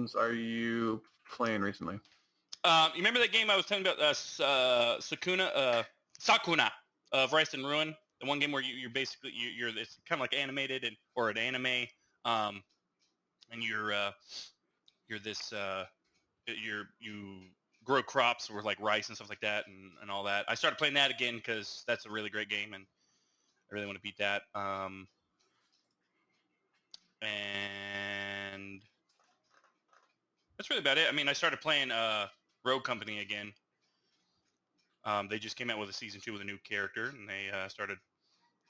games are you playing recently? You remember that game I was telling you about, Sakura of Rise and Ruin? The one game where you're basically you're it's kind of like animated or an anime, and you're this you grow crops with like rice and stuff like that and all that. I started playing that again because that's a really great game and I really want to beat that. And that's really about it. I mean, I started playing Rogue Company again. They just came out with a season 2 with a new character, and they started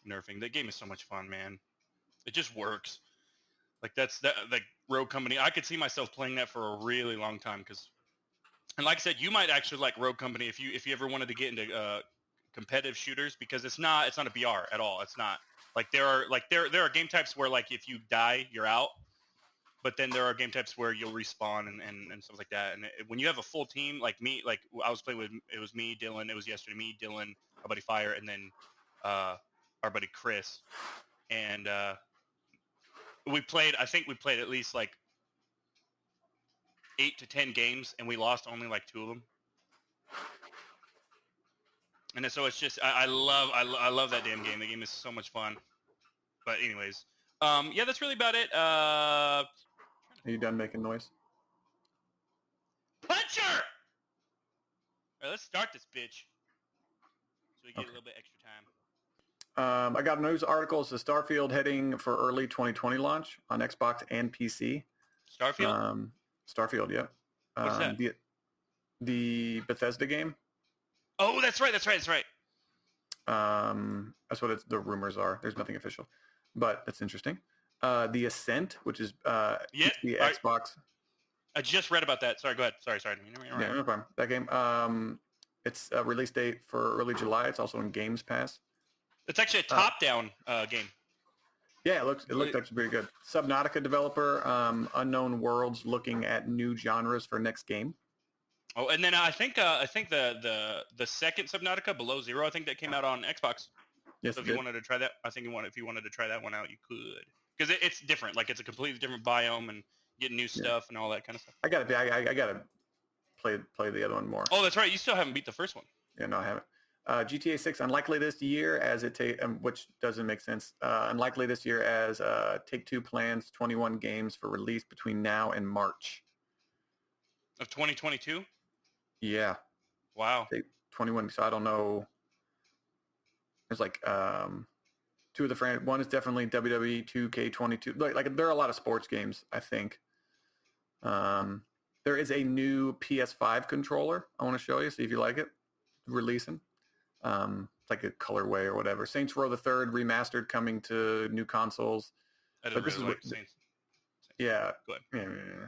nerfing. That game is so much fun, man. It just works. Like like Rogue Company. I could see myself playing that for a really long time and like I said, you might actually like Rogue Company if you ever wanted to get into competitive shooters because it's not a BR at all. It's not like there are game types where like if you die you're out. But then there are game types where you'll respawn and stuff like that. And when you have a full team, like me, like I was playing with, it was me, Dylan. It was yesterday, me, Dylan, our buddy Fire, and then our buddy Chris. And I think we played at least like 8 to 10 games, and we lost only like 2 of them. And so it's just, I love that damn game. The game is so much fun. But anyways, yeah, that's really about it. Are you done making noise? Puncher! All right, let's start this bitch. So we get a little bit extra time. I got news articles. The Starfield heading for early 2020 launch on Xbox and PC. Starfield? Starfield, yeah. What's that? The Bethesda game. Oh, that's right. That's what the rumors are. There's nothing official, but that's interesting. The Ascent, which is the Xbox. I just read about that. Sorry, go ahead. Sorry. Yeah, no problem. That game, it's a release date for early July. It's also in Games Pass. It's actually a top-down game. Yeah, it looked actually pretty good. Subnautica developer, Unknown Worlds, looking at new genres for next game. Oh, and then I think the second Subnautica, Below Zero, I think that came out on Xbox. Yes, so if you wanted to try that, if you wanted to try that one out, you could. Because it's different. Like it's a completely different biome and getting new stuff and all that kind of stuff. I gotta play the other one more. Oh, that's right. You still haven't beat the first one. Yeah, no, I haven't. GTA 6 unlikely this year as which doesn't make sense. Unlikely this year as Take-Two plans 21 games for release between now and March of 2022. Yeah. Wow. 21. So I don't know. There's like 2 of the friends. One is definitely WWE 2K22. Like there are a lot of sports games, I think. There is a new PS5 controller I want to show you, see if you like it. Releasing. It's like a colorway or whatever. Saints Row the Third remastered coming to new consoles. I didn't really like Saints. Yeah. Go ahead. Yeah.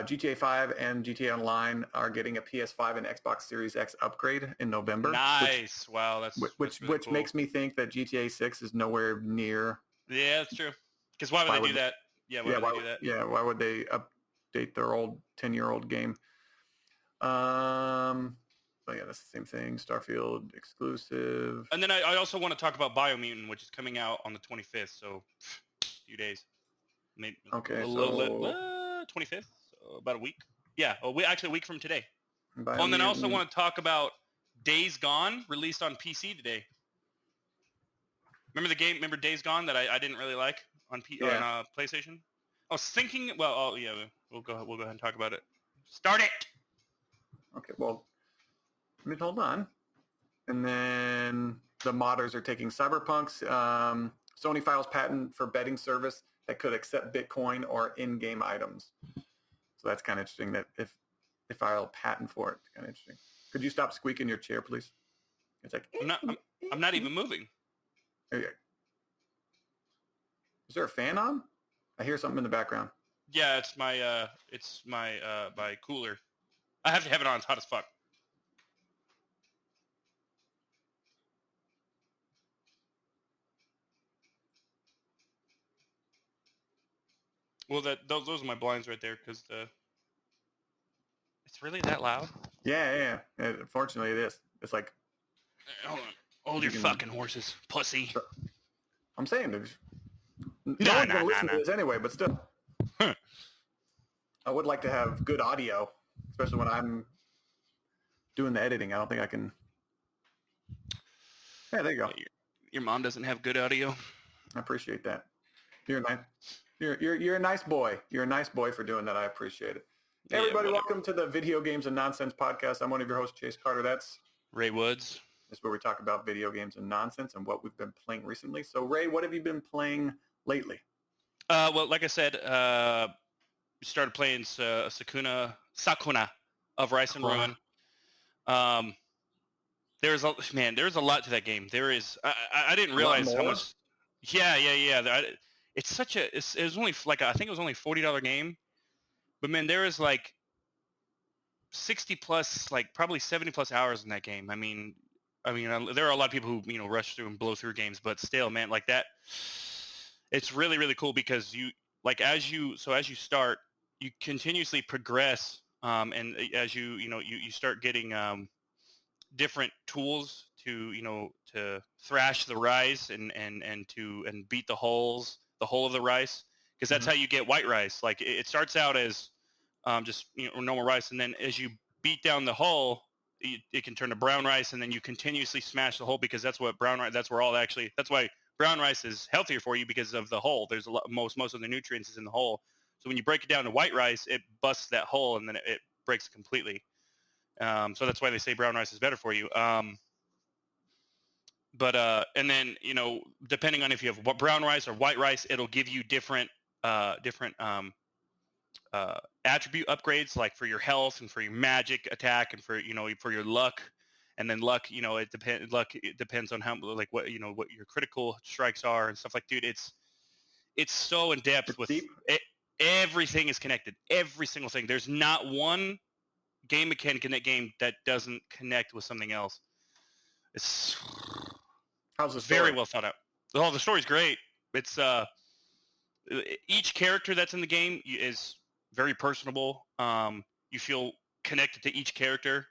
GTA 5 and GTA Online are getting a PS5 and Xbox Series X upgrade in November. Nice. Wow, that's which really cool. Makes me think that GTA 6 is nowhere near. Yeah, that's true. Because why would they do that? Yeah, why would they do that? Yeah, why would they update their old 10-year-old game? But yeah, that's the same thing. Starfield exclusive. And then I also want to talk about Biomutant, which is coming out on the 25th. So, a few days. Maybe okay, 25th. So about a week. Yeah, actually a week from today. Biomutant. Oh, and then I also want to talk about Days Gone, released on PC today. Remember the game? Remember Days Gone that I didn't really like on PlayStation? I was thinking. Well, yeah, we'll go ahead and talk about it. Start it. Okay, well. Hold on. And then the modders are taking Cyberpunk's Sony files patent for betting service that could accept Bitcoin or in-game items. So that's kind of interesting that if they file a patent for it, it's kind of interesting. Could you stop squeaking your chair, please? It's like I'm not even moving. Okay. Is there a fan on? I hear something in the background. Yeah, it's my cooler. I have to have it on. It's hot as fuck. Well, those are my blinds right there because it's really that loud. Yeah. Unfortunately, it is. It's like. Hold on. Hold your fucking horses, pussy. I'm saying there's. No one's gonna listen to this anyway, but still. I would like to have good audio, especially when I'm doing the editing. I don't think I can. Yeah, there you go. Your mom doesn't have good audio. I appreciate that. You're a nice. You're a nice boy. You're a nice boy for doing that. I appreciate it. Hey, everybody, welcome to the Video Games and Nonsense podcast. I'm one of your hosts, Chase Carter. That's Ray Woods. This is where we talk about video games and nonsense and what we've been playing recently. So, Ray, what have you been playing lately? Well, like I said, we started playing Sakura of Rise and Ruin. There's a lot to that game. There is. I didn't realize how much. Yeah. It's such a. It was only like I think it was only $40 game, but man, there is like 60 plus, like probably 70 plus hours in that game. I mean, there are a lot of people who rush through and blow through games, but still, man, like that. It's really, really cool because as you start, you continuously progress, and as you start getting different tools to thrash the rice and beat the hole of the rice, because that's how you get white rice. Like it starts out as just normal rice, and then as you beat down the hull, it can turn to brown rice, and then you continuously smash the hull, because that's why brown rice is healthier for you, because of the hull. There's most of the nutrients is in the hull. So when you break it down to white rice, it busts that hull, and then it breaks completely. So that's why they say brown rice is better for you. And then depending on if you have brown rice or white rice, it'll give you different attribute upgrades, like for your health and for your magic attack and for your luck. And then luck, it depends on how, like, what your critical strikes are and stuff. Like, dude, it's so in depth with it. Everything is connected. Every single thing. There's not one game mechanic in that game that doesn't connect with something else. It's How's the story? Very well thought out. Oh, the story's great. It's each character that's in the game is very personable. You feel connected to each character.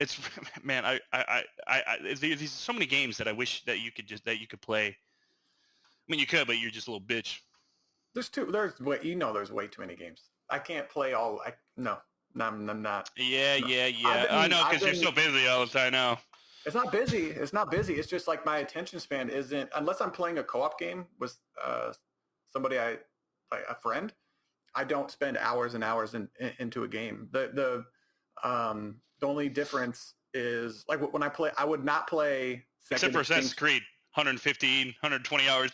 It's man, there's so many games that I wish that you could play. I mean, you could, but you're just a little bitch. There's way too many games. I can't play all. I'm not. Yeah. I know, because you're so busy all the time now. It's not busy. It's just like my attention span isn't, unless I'm playing a co-op game with somebody, a friend. I don't spend hours and hours into a game. The only difference is, like, when I play, I would not play. Except for Assassin's Creed, 115, 120 hours.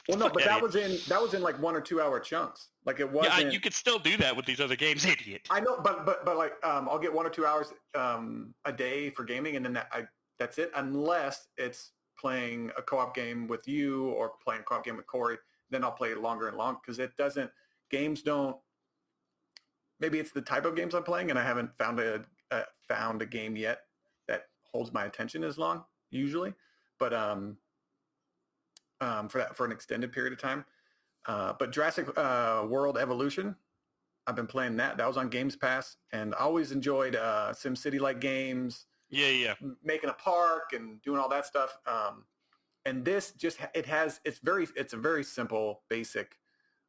Well, no, but that was in like 1 or 2 hour chunks. Like, it wasn't. Yeah, you could still do that with these other games, idiot. I know, but like, I'll get 1 or 2 hours a day for gaming, and then that's it. Unless it's playing a co-op game with you or playing a co-op game with Corey, then I'll play longer and longer, because games don't. Maybe it's the type of games I'm playing, and I haven't found a game yet that holds my attention as long, usually. But for an extended period of time. But Jurassic World Evolution, I've been playing that. That was on Games Pass, and I always enjoyed SimCity-like games. Yeah. Making a park and doing all that stuff. And this it's a very simple, basic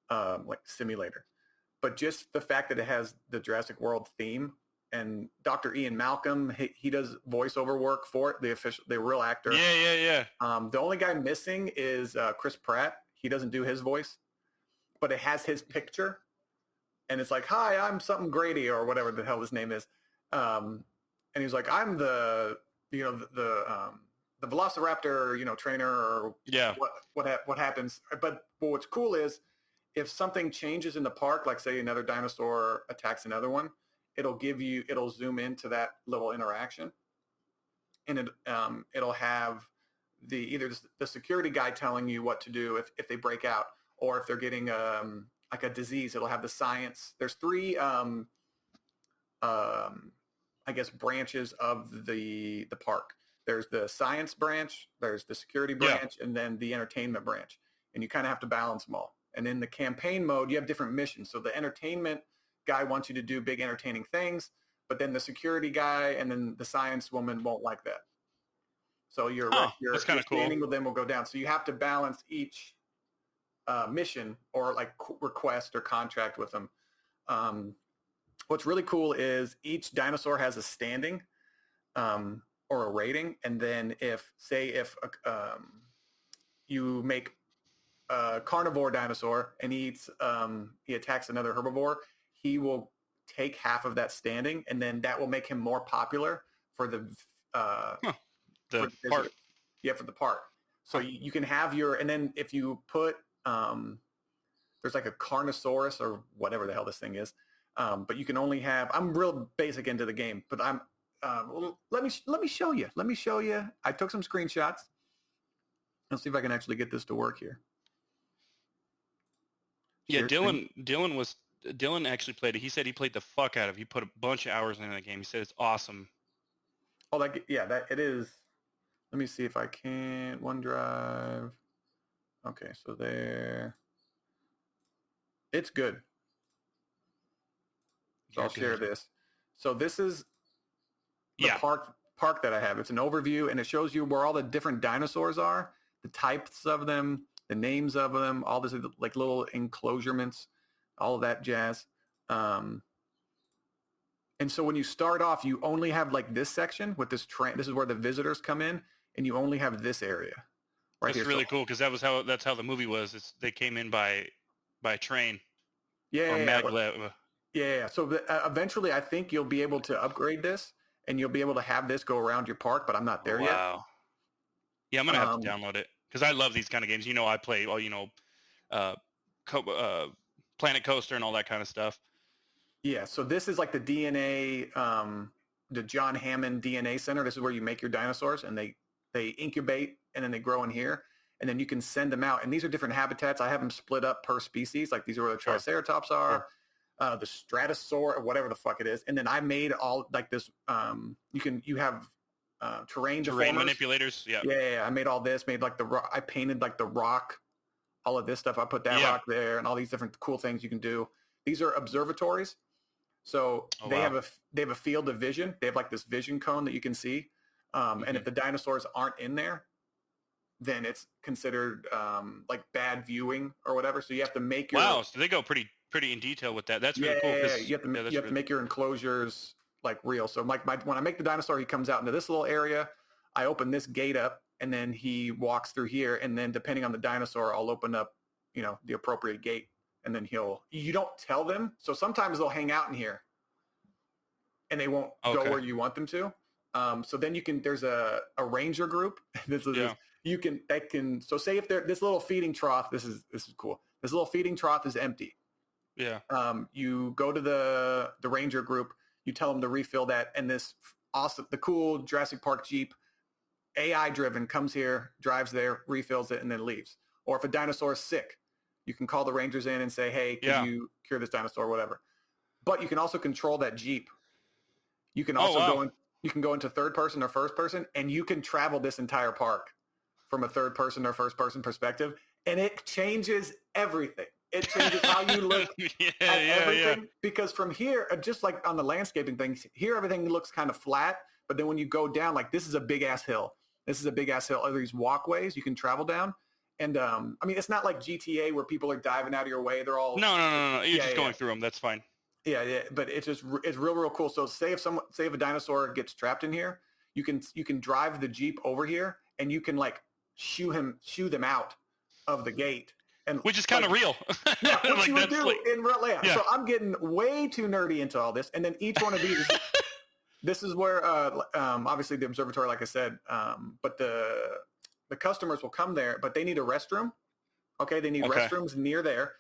like simulator. But just the fact that it has the Jurassic World theme, and Dr. Ian Malcolm, he does voiceover work for it, the real actor. Yeah. The only guy missing is Chris Pratt. He doesn't do his voice, but it has his picture, and it's like, "Hi, I'm something Grady," or whatever the hell his name is, and he's like, "I'm the Velociraptor, trainer," or what happens. But what's cool is, if something changes in the park, like say another dinosaur attacks another one, it'll zoom into that little interaction, and it'll have either the security guy telling you what to do if they break out, or if they're getting like a disease, it'll have the science. There's 3 I guess branches of the park. There's the science branch, there's the security branch, and then the entertainment branch, and you kind of have to balance them all. And in the campaign mode, you have different missions. So the entertainment guy wants you to do big entertaining things, but then the security guy and then the science woman won't like that. So your that's kind of cool. standing with them will go down. So you have to balance each mission or like request or contract with them. What's really cool is each dinosaur has a standing or a rating, and then if you make a carnivore dinosaur and he attacks another herbivore, he will take half of that standing, and then that will make him more popular for the park. Yeah, for the park. So you can have and then if you put there's like a Carnosaurus or whatever the hell this thing is, but you can only have. I'm real basic into the game, but I'm. Let me show you. Let me show you. I took some screenshots. Let's see if I can actually get this to work here. Yeah, Dylan actually played it. He said he played the fuck out of it. He put a bunch of hours into the game. He said it's awesome. Oh, that it is. Let me see if I can. OneDrive. Okay, so there. It's good. So I'll share this. So this is the park that I have. It's an overview, and it shows you where all the different dinosaurs are, the types of them, the names of them, all this like little enclosurements, all of that jazz. And so when you start off, you only have like this section with this train. This is where the visitors come in, and you only have this area. Right that's here. Really cool because that's how the movie was. They came in by train. Yeah. Yeah. So eventually, I think you'll be able to upgrade this, and you'll be able to have this go around your park. But I'm not there yet. Wow. Yeah, I'm gonna have to download it because I love these kind of games. I play Planet Coaster and all that kind of stuff. Yeah. So this is like the DNA, the John Hammond DNA Center. This is where you make your dinosaurs, and they incubate, and then they grow in here. And then you can send them out. And these are different habitats. I have them split up per species. Like these are where the Triceratops are, the Stratosaur, or whatever the fuck it is. And then I made all like this. You have terrain manipulators. Yeah. Yeah. I made all this. Made like I painted like the rock, all of this stuff. I put that rock there, and all these different cool things you can do. These are observatories. So they have a field of vision. They have like this vision cone that you can see. And if the dinosaurs aren't in there, then it's considered like bad viewing or whatever. So you have to make your so they go pretty in detail with that. That's really cool. Yeah, you have to make your enclosures like real. So when I make the dinosaur, he comes out into this little area. I open this gate up, and then he walks through here. And then depending on the dinosaur, I'll open up the appropriate gate, and then you don't tell them. So sometimes they'll hang out in here, and they won't go where you want them to. So then there's a ranger group. So say if this little feeding trough, this is cool. This little feeding trough is empty. Yeah. You go to the ranger group, you tell them to refill that, and the cool Jurassic Park Jeep, AI driven, comes here, drives there, refills it, and then leaves. Or if a dinosaur is sick, you can call the rangers in and say, hey, can you cure this dinosaur or whatever. But you can also control that Jeep. You can also you can go into third person or first person, and you can travel this entire park from a third person or first person perspective, and it changes everything. It changes how you look at everything. Because from here, just like on the landscaping things, here everything looks kind of flat, but then when you go down, like this is a big ass hill. This is a big ass hill. Are these walkways you can travel down? And it's not like GTA where people are diving out of your way. They're all no. You're just going through them. That's fine. Yeah, but it's real cool. So say if a dinosaur gets trapped in here, you can drive the Jeep over here, and you can like shoo them out of the gate, and which is kind of real. Yeah, what you would do in real life. Yeah. So I'm getting way too nerdy into all this, and then each one of these. This is where obviously the observatory, like I said, but the customers will come there, but they need a restroom. Okay, they need restrooms near there.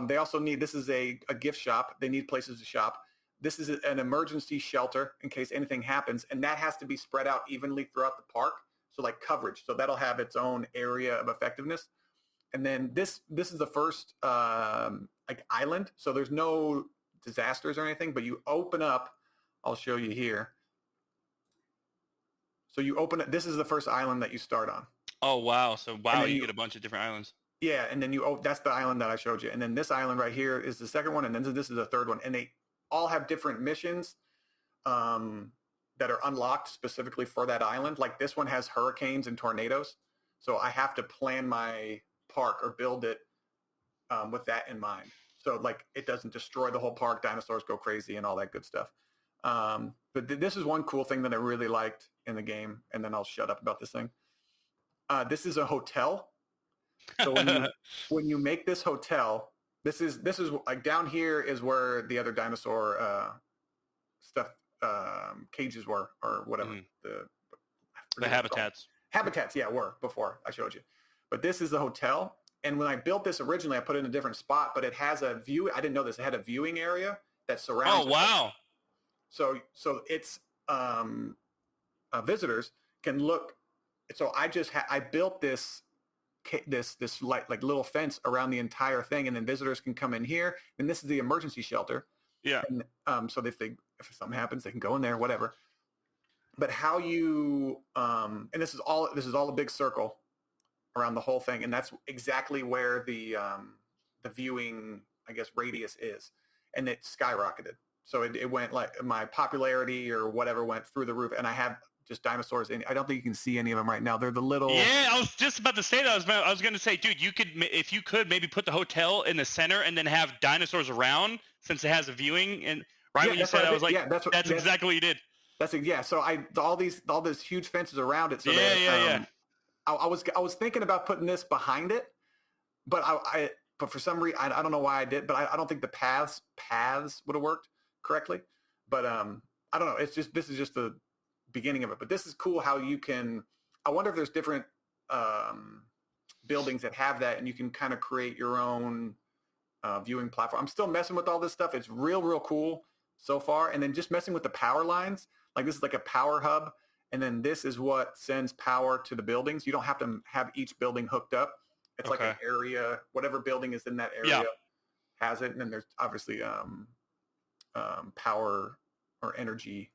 They also need, this is a gift shop. They need places to shop. This is an emergency shelter in case anything happens, and that has to be spread out evenly throughout the park. So like coverage. So that'll have its own area of effectiveness. And then this is the first like island. So there's no disasters or anything, but you open up, I'll show you here. So you open it, this is the first island that you start on. Oh, wow. So you get a bunch of different islands. Yeah, and then that's the island that I showed you. And then this island right here is the second one, and then this is the third one. And they all have different missions that are unlocked specifically for that island. Like this one has hurricanes and tornadoes. So I have to plan my park or build it with that in mind. So like it doesn't destroy the whole park, dinosaurs go crazy and all that good stuff. But this is one cool thing that I really liked in the game, and then I'll shut up about this thing. This is a hotel. So when you make this hotel, this is like down here is where the other dinosaur stuff cages were or whatever the habitats. Habitats, yeah, were before I showed you. But this is the hotel. And when I built this originally, I put it in a different spot, but it has a view. I didn't know this. It had a viewing area that surrounds. Oh, wow. So it's visitors can look. So I built this like little fence around the entire thing, and then visitors can come in here. And this is the emergency shelter. Yeah. And so if something happens, they can go in there, whatever. But how you and this is all a big circle around the whole thing, and that's exactly where the viewing, I guess, radius is, and it skyrocketed. So it went like my popularity or whatever went through the roof, and I have just dinosaurs in. I don't think you can see any of them right now. They're the little. Yeah, I was just about to say that. I was going to say, dude, if you could maybe put the hotel in the center and then have dinosaurs around, since it has a viewing. And right when you said, I was like, yeah, that's exactly what you did. Yeah. So all these huge fences around it. So yeah. I was thinking about putting this behind it, but but for some reason I don't know why I did, but I don't think the paths would have worked correctly. But I don't know. This is just the beginning of it. But this is cool how you can. I wonder if there's different buildings that have that, and you can kind of create your own viewing platform. I'm still messing with all this stuff. It's real cool so far, and then just messing with the power lines. Like this is like a power hub. And then this is what sends power to the buildings. You don't have to have each building hooked up. It's like an area, whatever building is in that area has it. And then there's obviously power or energy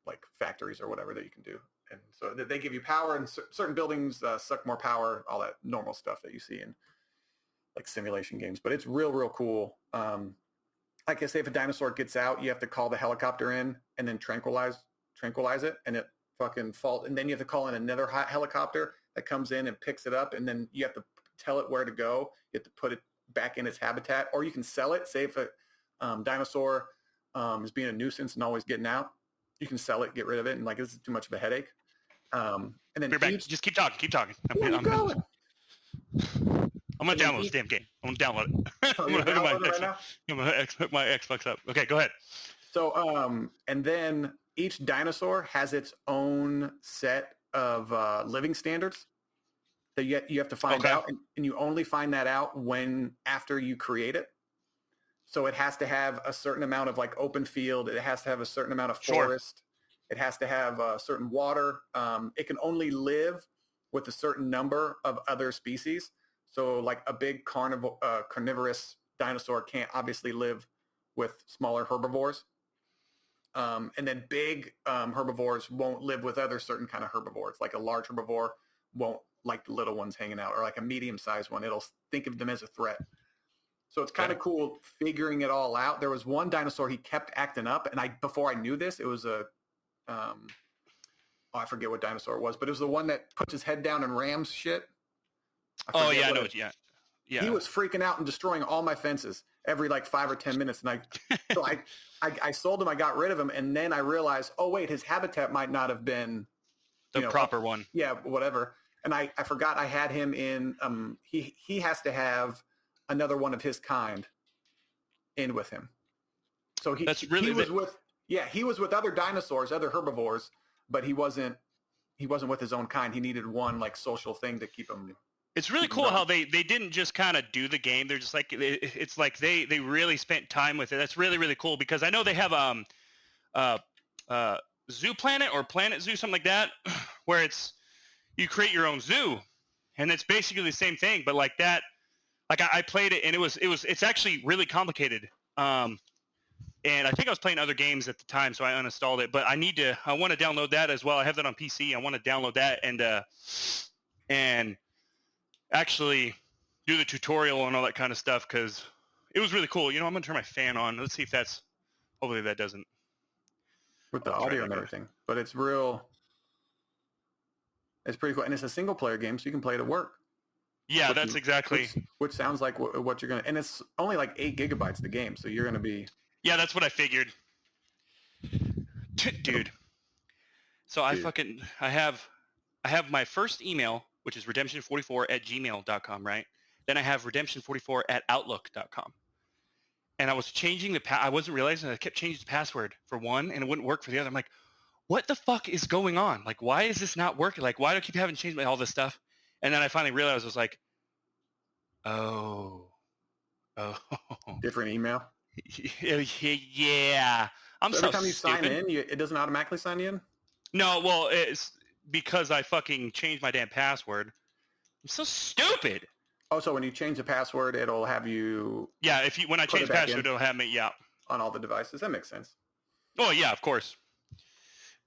like factories or whatever that you can do. And so they give you power, and certain buildings suck more power, all that normal stuff that you see in like simulation games. But it's real cool. Like I say, if a dinosaur gets out, you have to call the helicopter in and then tranquilize it, and it fucking falls, and then you have to call in another helicopter that comes in and picks it up, and then you have to tell it where to go. You have to put it back in its habitat, or you can sell it. Say if a dinosaur is being a nuisance and always getting out, you can sell it, get rid of it, and like this is too much of a headache. And then just keep talking. I'm going to download this damn game. I'm going to download it. I'm going to hook my Xbox up. Okay, go ahead. So and then each dinosaur has its own set of living standards that you have to find out, and you only find that out after you create it. So it has to have a certain amount of like open field. It has to have a certain amount of forest. It has to have a certain water. It can only live with a certain number of other species. So like a big carnivorous dinosaur can't obviously live with smaller herbivores. And then big herbivores won't live with other certain kind of herbivores. Like a large herbivore won't like the little ones hanging out, or like a medium-sized one. It'll think of them as a threat. So it's kind of cool figuring it all out. There was one dinosaur, he kept acting up, and before I knew this, it was I forget what dinosaur it was, but it was the one that puts his head down and rams shit. I know it. Yeah. He was freaking out and destroying all my fences every like 5 or 10 minutes. And I sold him, I got rid of him. And then I realized, oh wait, his habitat might not have been the proper one. Yeah, whatever. And I forgot I had him in, he has to have another one of his kind in with him. So he was with other dinosaurs, other herbivores, but he wasn't with his own kind. He needed one like social thing to keep him. It's really cool how they didn't just kind of do the game. They're just like, it's like they really spent time with it. That's really cool, because I know they have Zoo Planet or Planet Zoo, something like that, where it's you create your own zoo, and it's basically the same thing, but like that. Like I played it, and it's actually really complicated. And I think I was playing other games at the time, so I uninstalled it. But I want to download that as well. I have that on PC. I want to download that and actually do the tutorial and all that kind of stuff, because it was really cool. I'm going to turn my fan on. Let's see if hopefully that doesn't. With the audio and everything. But it's pretty cool. And it's a single player game, so you can play it at work. Yeah, that's exactly. Which sounds like what you're gonna, and it's only like 8 gigabytes the game, so you're gonna be. Yeah, that's what I figured, dude. So I have my first email, which is redemption44@gmail.com, right? Then I have redemption44@outlook.com. And I was changing I wasn't realizing I kept changing the password for one and it wouldn't work for the other. I'm like, what the fuck is going on? Like, why is this not working? Like, why do I keep having to change all this stuff? And then I finally realized I was like, oh. Different email? Yeah. I'm so every time you stupid. sign in, it doesn't automatically sign you in? No, well, it's because I fucking changed my damn password. I'm so stupid. Oh, so when you change the password, it'll have you... Yeah, when I change the password, it'll have me, yeah. On all the devices. That makes sense. Oh, yeah, of course.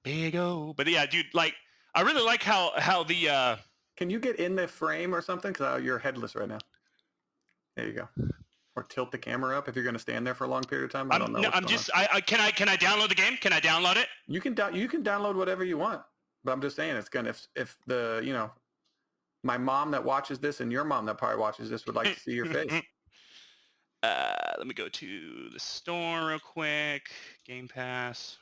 Big O. But yeah, dude, like, I really like how the... Can you get in the frame or something? Because you're headless right now. There you go. Or tilt the camera up if you're going to stand there for a long period of time. I don't know. No, I'm just... Can I download the game? Can I download it? You can download whatever you want. But I'm just saying, it's going to... If the, you know... My mom that watches this and your mom that probably watches this would like to see your face. Let me go to the store real quick. Game Pass.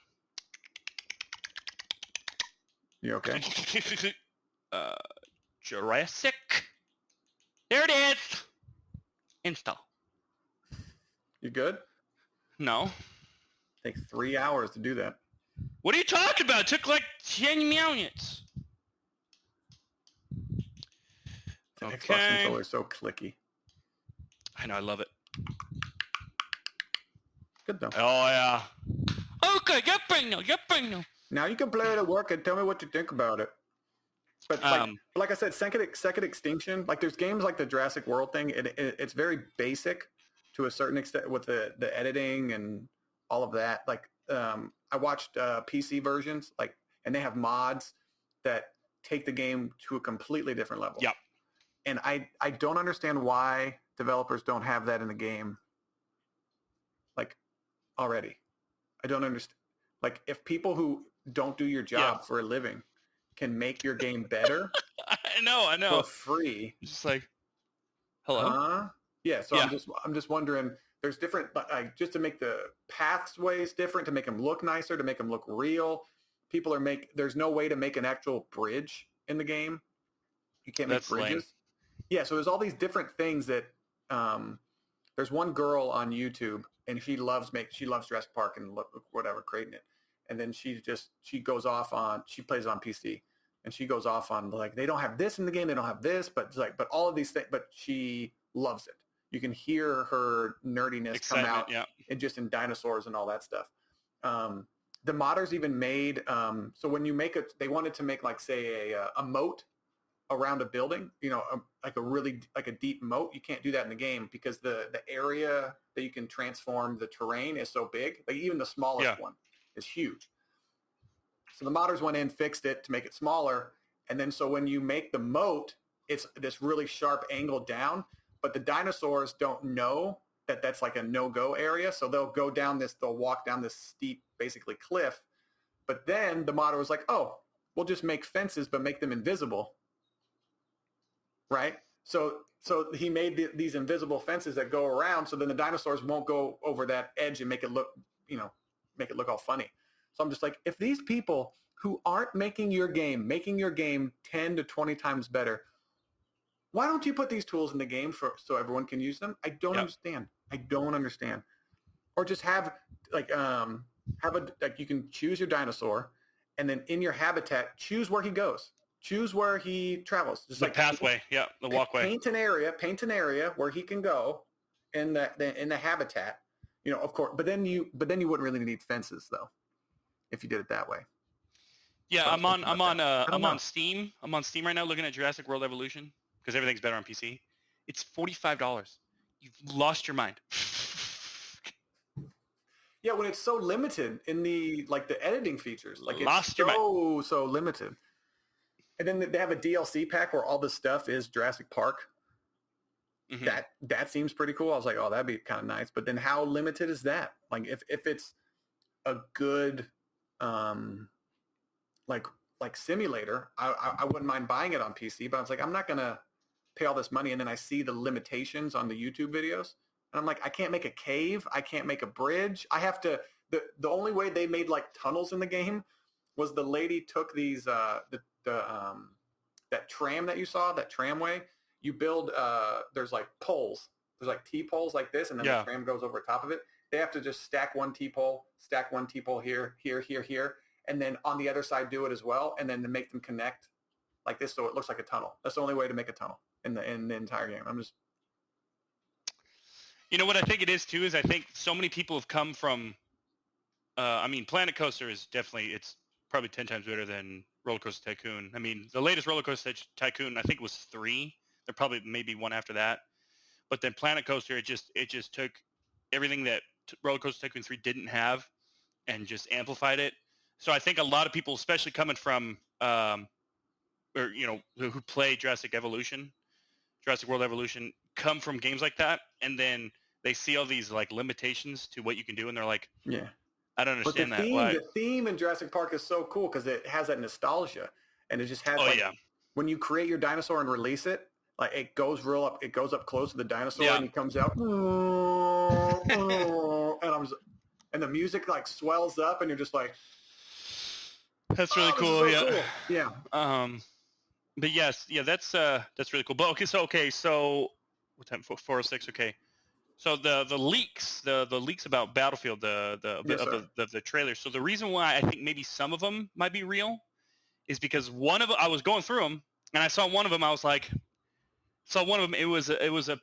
You okay? Jurassic. There it is. Install. You good? No. Takes 3 hours to do that. What are you talking about? It took like 10 minutes. The Xbox controller is so clicky. I know, I love it. Good though. Oh yeah. Okay, Now you can play it at work and tell me what you think about it. But like I said, second Extinction, like there's games like the Jurassic World thing. It's very basic to a certain extent with the editing and all of that. Like I watched PC versions, like, and they have mods that take the game to a completely different level. Yep. And I don't understand why developers don't have that in the game, like, already. I don't understand. Like, if people who don't do your job for a living can make your game better, I know, for free. Just like, hello. Yeah. So I'm just wondering. There's different, like, just to make the pathways different, to make them look nicer, to make them look real. There's no way to make an actual bridge in the game. You can't make bridges. Lame. Yeah, so there's all these different things that there's one girl on YouTube and she loves Jurassic Park and whatever, creating it. And then she goes off on, she plays on PC and she goes off on, like, they don't have this in the game, they don't have this, but but all of these things, but she loves it. You can hear her nerdiness come out and just in dinosaurs and all that stuff. The modders even made, so when you make they wanted to make, like, say a moat around a building, you know, like a deep moat. You can't do that in the game because the area that you can transform the terrain is so big. Like, even the smallest one is huge. So the modders went in, fixed it to make it smaller. And then so when you make the moat, it's this really sharp angle down, but the dinosaurs don't know that that's like a no-go area. So they'll walk down this steep, basically cliff. But then the modder was like, oh, we'll just make fences, but make them invisible. Right? So he made these invisible fences that go around, so then the dinosaurs won't go over that edge and make it look all funny. So I'm just like, if these people who aren't making your game 10 to 20 times better, why don't you put these tools in the game so everyone can use them? I don't understand. I don't understand. Or just have you can choose your dinosaur, and then in your habitat, choose where he goes. Choose where he travels. Just the pathway, the walkway. Paint an area where he can go in the habitat. You know, of course, but then you wouldn't really need fences though, if you did it that way. Yeah, I'm on Steam. I'm on Steam right now looking at Jurassic World Evolution because everything's better on PC. It's $45. You've lost your mind. Yeah, when it's so limited in the editing features, like lost it's so limited. And then they have a DLC pack where all the stuff is Jurassic Park. Mm-hmm. That seems pretty cool. I was like, oh, that'd be kind of nice. But then how limited is that? Like, if it's a good like simulator, I wouldn't mind buying it on PC. But I was like, I'm not gonna pay all this money, and then I see the limitations on the YouTube videos, and I'm like, I can't make a cave, I can't make a bridge. I have to. The only way they made like tunnels in the game was the lady took these that tram that you saw, that tramway. You build there's like poles. There's like T-poles like this, and then the tram goes over top of it. They have to just stack one T-pole here, and then on the other side do it as well, and then to make them connect like this so it looks like a tunnel. That's the only way to make a tunnel in the entire game. I'm just what I think it is too is I think so many people have come from I mean, Planet Coaster is definitely, it's probably 10 times better than Roller Coaster Tycoon. I mean, the latest Roller Coaster Tycoon I think was 3. There probably maybe one after that. But then Planet Coaster, it just took everything that Roller Coaster Tycoon 3 didn't have and just amplified it. So I think a lot of people, especially coming from who play Jurassic World Evolution, come from games like that, and then they see all these like limitations to what you can do, and they're like, yeah, I don't understand that. The theme in Jurassic Park is so cool because it has that nostalgia, and it just has when you create your dinosaur and release it, like it goes up close to the dinosaur, and he comes out, and the music like swells up, and you're just like, that's really cool. Cool. Yeah. But yes, that's really cool. But so what time? 4:06. Okay. So the leaks, the leaks about Battlefield, the trailer. So the reason why I think maybe some of them might be real is because I was going through them and I saw one of them. I was like, it was a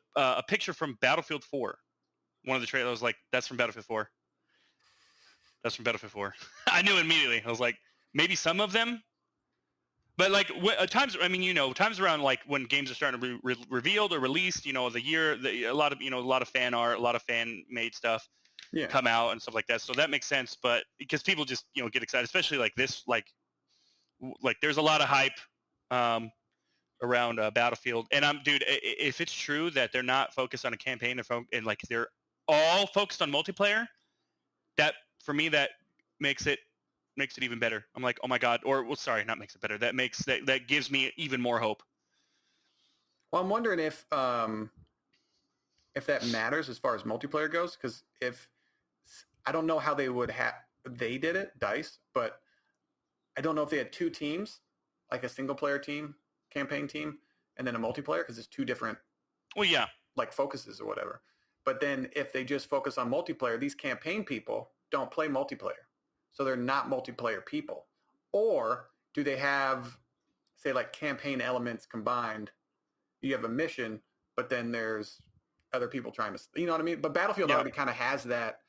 picture from Battlefield 4. One of the trailers, I was like, that's from Battlefield 4. That's from Battlefield 4. I knew immediately. I was like, maybe some of them. But like times around like when games are starting to be revealed or released, the year, a lot of fan art, a lot of fan made stuff come out and stuff like that. So that makes sense. But because people just get excited, especially like this, like there's a lot of hype around Battlefield. And if it's true that they're not focused on a campaign and like they're all focused on multiplayer, that for me that makes it even better. I'm like, oh my god, not makes it better. That gives me even more hope. Well, I'm wondering if that matters as far as multiplayer goes, because I don't know how they did it, DICE, but I don't know if they had 2 teams, like a single player team, campaign team, and then a multiplayer, because it's 2 different like focuses or whatever. But then if they just focus on multiplayer, these campaign people don't play multiplayer. So they're not multiplayer people. Or do they have, say, like campaign elements combined? You have a mission, but then there's other people trying to, you know what I mean? But Battlefield already kind of has that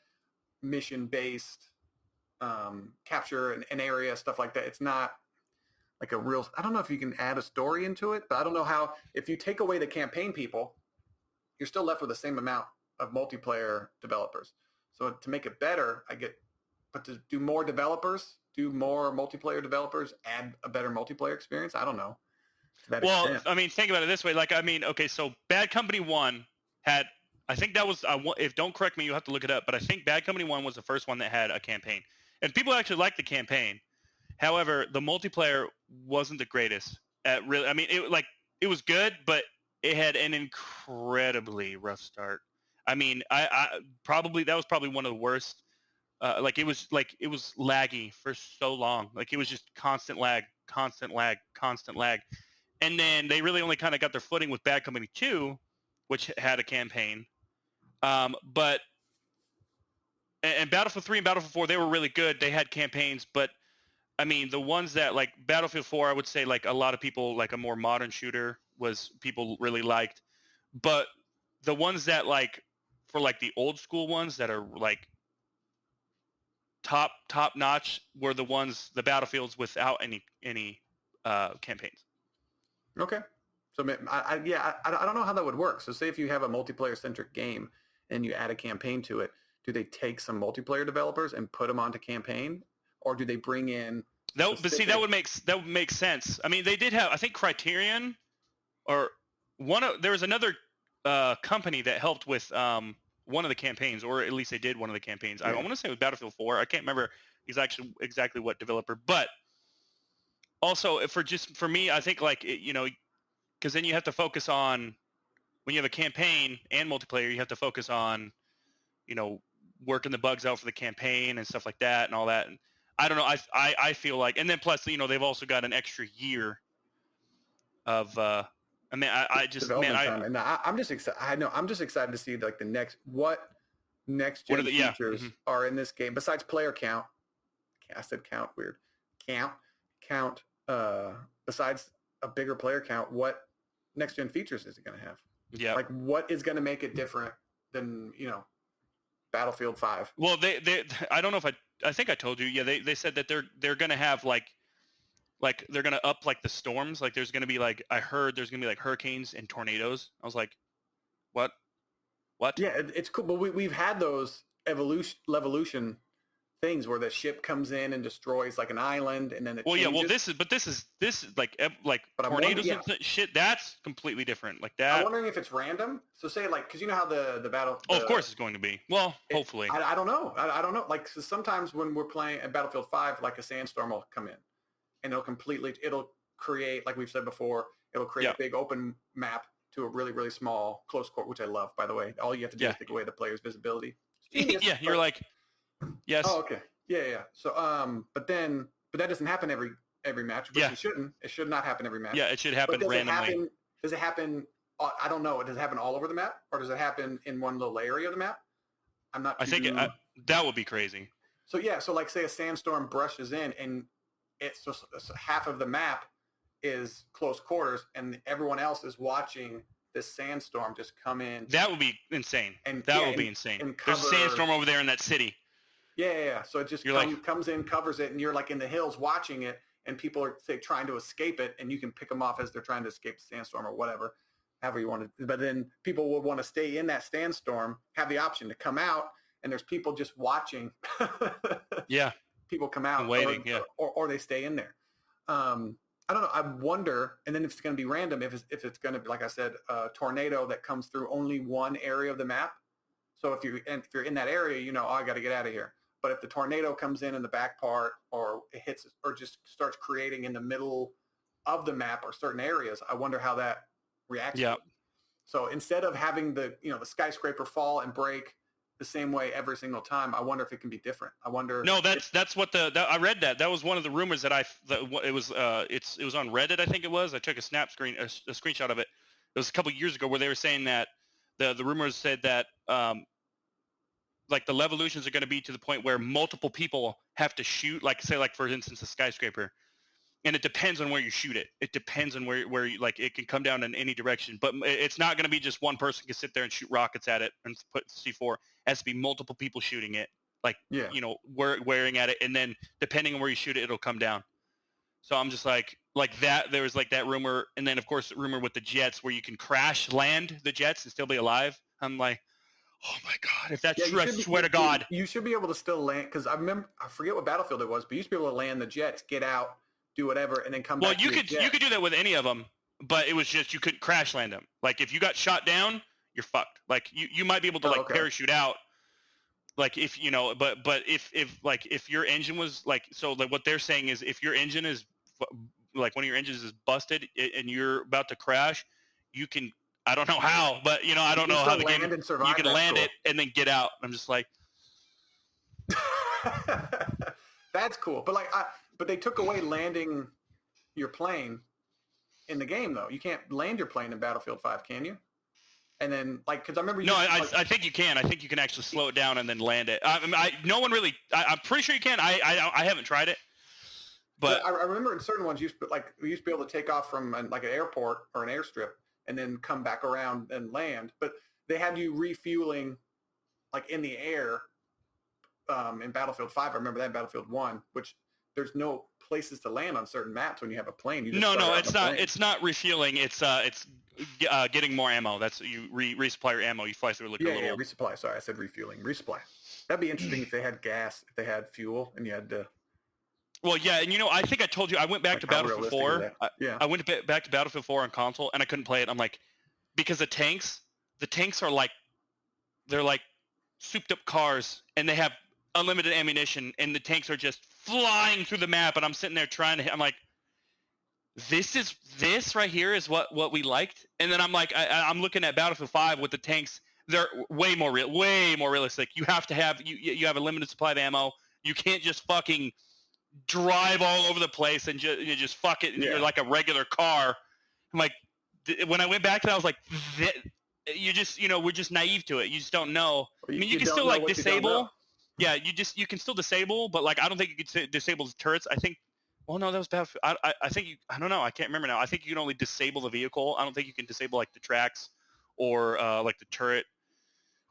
mission-based capture an area, stuff like that. It's not like a real, I don't know if you can add a story into it, but I don't know how, if you take away the campaign people, you're still left with the same amount of multiplayer developers. So to make it better, but to do more multiplayer developers, add a better multiplayer experience, I don't know. Well, I mean, think about it this way. Like, I mean, okay, so Bad Company 1 had, I think that was, if don't correct me, you have to look it up, but I think Bad Company 1 was the first one that had a campaign. And people actually liked the campaign. However, the multiplayer wasn't the greatest. It was good, but it had an incredibly rough start. I mean, that was probably one of the worst. It was laggy for so long. Like it was just constant lag. And then they really only kind of got their footing with Bad Company 2, which had a campaign. And Battlefield 3 and Battlefield 4, they were really good. They had campaigns, but I mean, the ones that like Battlefield 4, I would say like a lot of people, like a more modern shooter was people really liked. But the ones that like, for like the old school ones that are like top notch were the Battlefields without any campaigns. Okay. So I don't know how that would work. So say if you have a multiplayer centric game and you add a campaign to it, do they take some multiplayer developers and put them onto campaign, or do they bring in that? But see, that would make sense. I mean, they did have, I think, Criterion, or there was another company that helped with one of the campaigns, or at least they did one of the campaigns. Yeah. I want to say it was Battlefield 4. I can't remember exactly what developer, but also for me, I think like because then you have to focus on, when you have a campaign and multiplayer, you have to focus on, working the bugs out for the campaign and stuff like that and all that. And I don't know. I feel like, and then plus, they've also got an extra year of, I just, development time, and I'm just excited. I know I'm just excited to see like the next gen features are in this game besides player count. I said count weird. Count. Besides a bigger player count, what next gen features is it going to have? Yeah. Like what is going to make it different than Battlefield 5? Well, they I don't know if I think I told you. Yeah, they said that they're going to have like they're going to up like the storms. Like there's going to be like, I heard there's going to be like hurricanes and tornadoes. I was like, what? Yeah, it's cool. But we've had those evolution things where the ship comes in and destroys like an island, and then it changes. Yeah. Well, this is like tornadoes and shit. That's completely different. Like that. I'm wondering if it's random. So say like, because you know how the battle. Of course it's going to be. Well, hopefully. I don't know. I don't know. Like so sometimes when we're playing at Battlefield 5, like a sandstorm will come in, and it'll create, like we've said before, it'll create a big open map to a really, really small close court, which I love, by the way. All you have to do is take away the player's visibility. Genius, you're like, yes. Oh, okay. Yeah. So, but that doesn't happen every match. Which it shouldn't. It should not happen every match. Yeah, it should happen randomly. Does it happen? I don't know. Does it happen all over the map, or does it happen in one little area of the map? I'm not. I think that would be crazy. So yeah. So like, say a sandstorm brushes in, and it's just half of the map is close quarters, and everyone else is watching this sandstorm just come in. That would be insane. That would be insane. There's a sandstorm over there in that city. Yeah. So it just comes in, covers it, and you're like in the hills watching it, and people are trying to escape it, and you can pick them off as they're trying to escape the sandstorm or whatever, however you want to. But then people will want to stay in that sandstorm, have the option to come out, and there's people just watching. Yeah. People come out, waiting, or they stay in there. I don't know. I wonder, and then if it's going to be random, if it's going to be, like I said, a tornado that comes through only one area of the map. So if you're in that area, I got to get out of here. But if the tornado comes in the back part, or it hits, or just starts creating in the middle of the map or certain areas, I wonder how that reacts. Yeah. So instead of having the skyscraper fall and break the same way every single time, I wonder if it can be different. I wonder. No, that's what I read that. That was one of the rumors it was on Reddit, I think it was. I took a screenshot of it. It was a couple of years ago where they were saying that the rumors said that like the Levolutions are going to be to the point where multiple people have to shoot, like say like for instance a skyscraper, and it depends on where you shoot it. It depends on where you, like, it can come down in any direction, but it's not going to be just one person can sit there and shoot rockets at it and put C4. It has to be multiple people shooting it, like wearing at it, and then depending on where you shoot it, it'll come down. So I'm just like that. There was like that rumor, and then of course the rumor with the jets where you can crash land the jets and still be alive. I'm like, oh my God, if that's true, I swear to God. You should be able to still land, because I forget what Battlefield it was, but you used to be able to land the jets, get out, do whatever, and then come back. Well, you could do that with any of them, but it was just you couldn't crash land them. Like if you got shot down, you're fucked. Like you might be able to parachute out. Like if but if your engine was like, so like what they're saying is if your engine is like one of your engines is busted and you're about to crash, you can. I don't know how, but I don't know how the game. You can land it and then get out. I'm just like, that's cool. But but they took away landing your plane in the game, though. You can't land your plane in Battlefield 5, can you? And then, because I remember. I think you can. I think you can actually slow it down and then land it. No one really. I'm pretty sure you can. I haven't tried it. But I remember in certain ones, we used to be able to take off from like an airport or an airstrip and then come back around and land. But they had you refueling like in the air in Battlefield 5. I remember that in Battlefield 1, which there's no places to land on certain maps when you have a plane. You just it's not. Plane. It's not refueling. It's getting more ammo. That's you resupply your ammo. You fly through a little. Yeah, resupply. Sorry, I said refueling. Resupply. That'd be interesting if they had gas, if they had fuel, and you had to. Well, yeah, and I think I told you I went back to Battlefield 4. I went back to Battlefield 4 on console, and I couldn't play it. I'm like, because the tanks are like, they're like souped up cars, and they have unlimited ammunition, and the tanks are just flying through the map, and I'm sitting there trying to hit. I'm like, this right here is what we liked. And then I'm like, I'm looking at Battlefield 5 with the tanks. They're way more realistic. You have to have you have a limited supply of ammo. You can't just fucking drive all over the place and just fuck it. And you're like a regular car. I'm like, when I went back to that, I was like, you just, we're just naive to it. You just don't know. I mean, you can still like disable. Yeah, you can still disable, but like I don't think you could disable the turrets. I think. Well, no, that was Battlefield. I think I don't know. I can't remember now. I think you can only disable the vehicle. I don't think you can disable like the tracks or like the turret.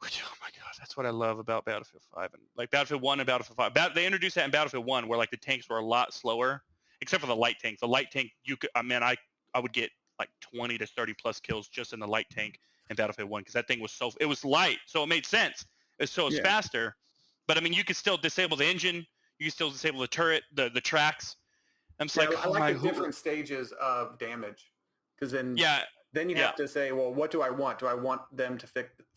Which, oh my god, that's what I love about Battlefield 5 and like Battlefield 1 and Battlefield 5. They introduced that in Battlefield 1 where like the tanks were a lot slower, except for the light tank. The light tank, you could, I would get like 20 to 30 plus kills just in the light tank in Battlefield 1 because that thing was it was light, so it made sense. It's faster, but I mean, you could still disable the engine. You can still disable the turret, the tracks. I'm just like, I like the different stages of damage because then you have to say, well, what do I want? Do I want them to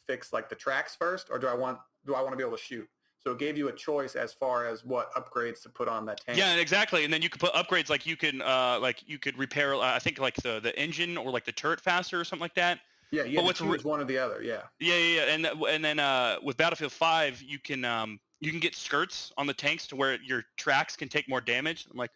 fix like the tracks first, or do I want to be able to shoot? So it gave you a choice as far as what upgrades to put on that tank. Yeah, exactly. And then you could put upgrades like you could repair I think like the engine or like the turret faster or something like that. Yeah, you have to choose one or the other. Yeah. Yeah. And then with Battlefield 5, you can get skirts on the tanks to where your tracks can take more damage. I'm like,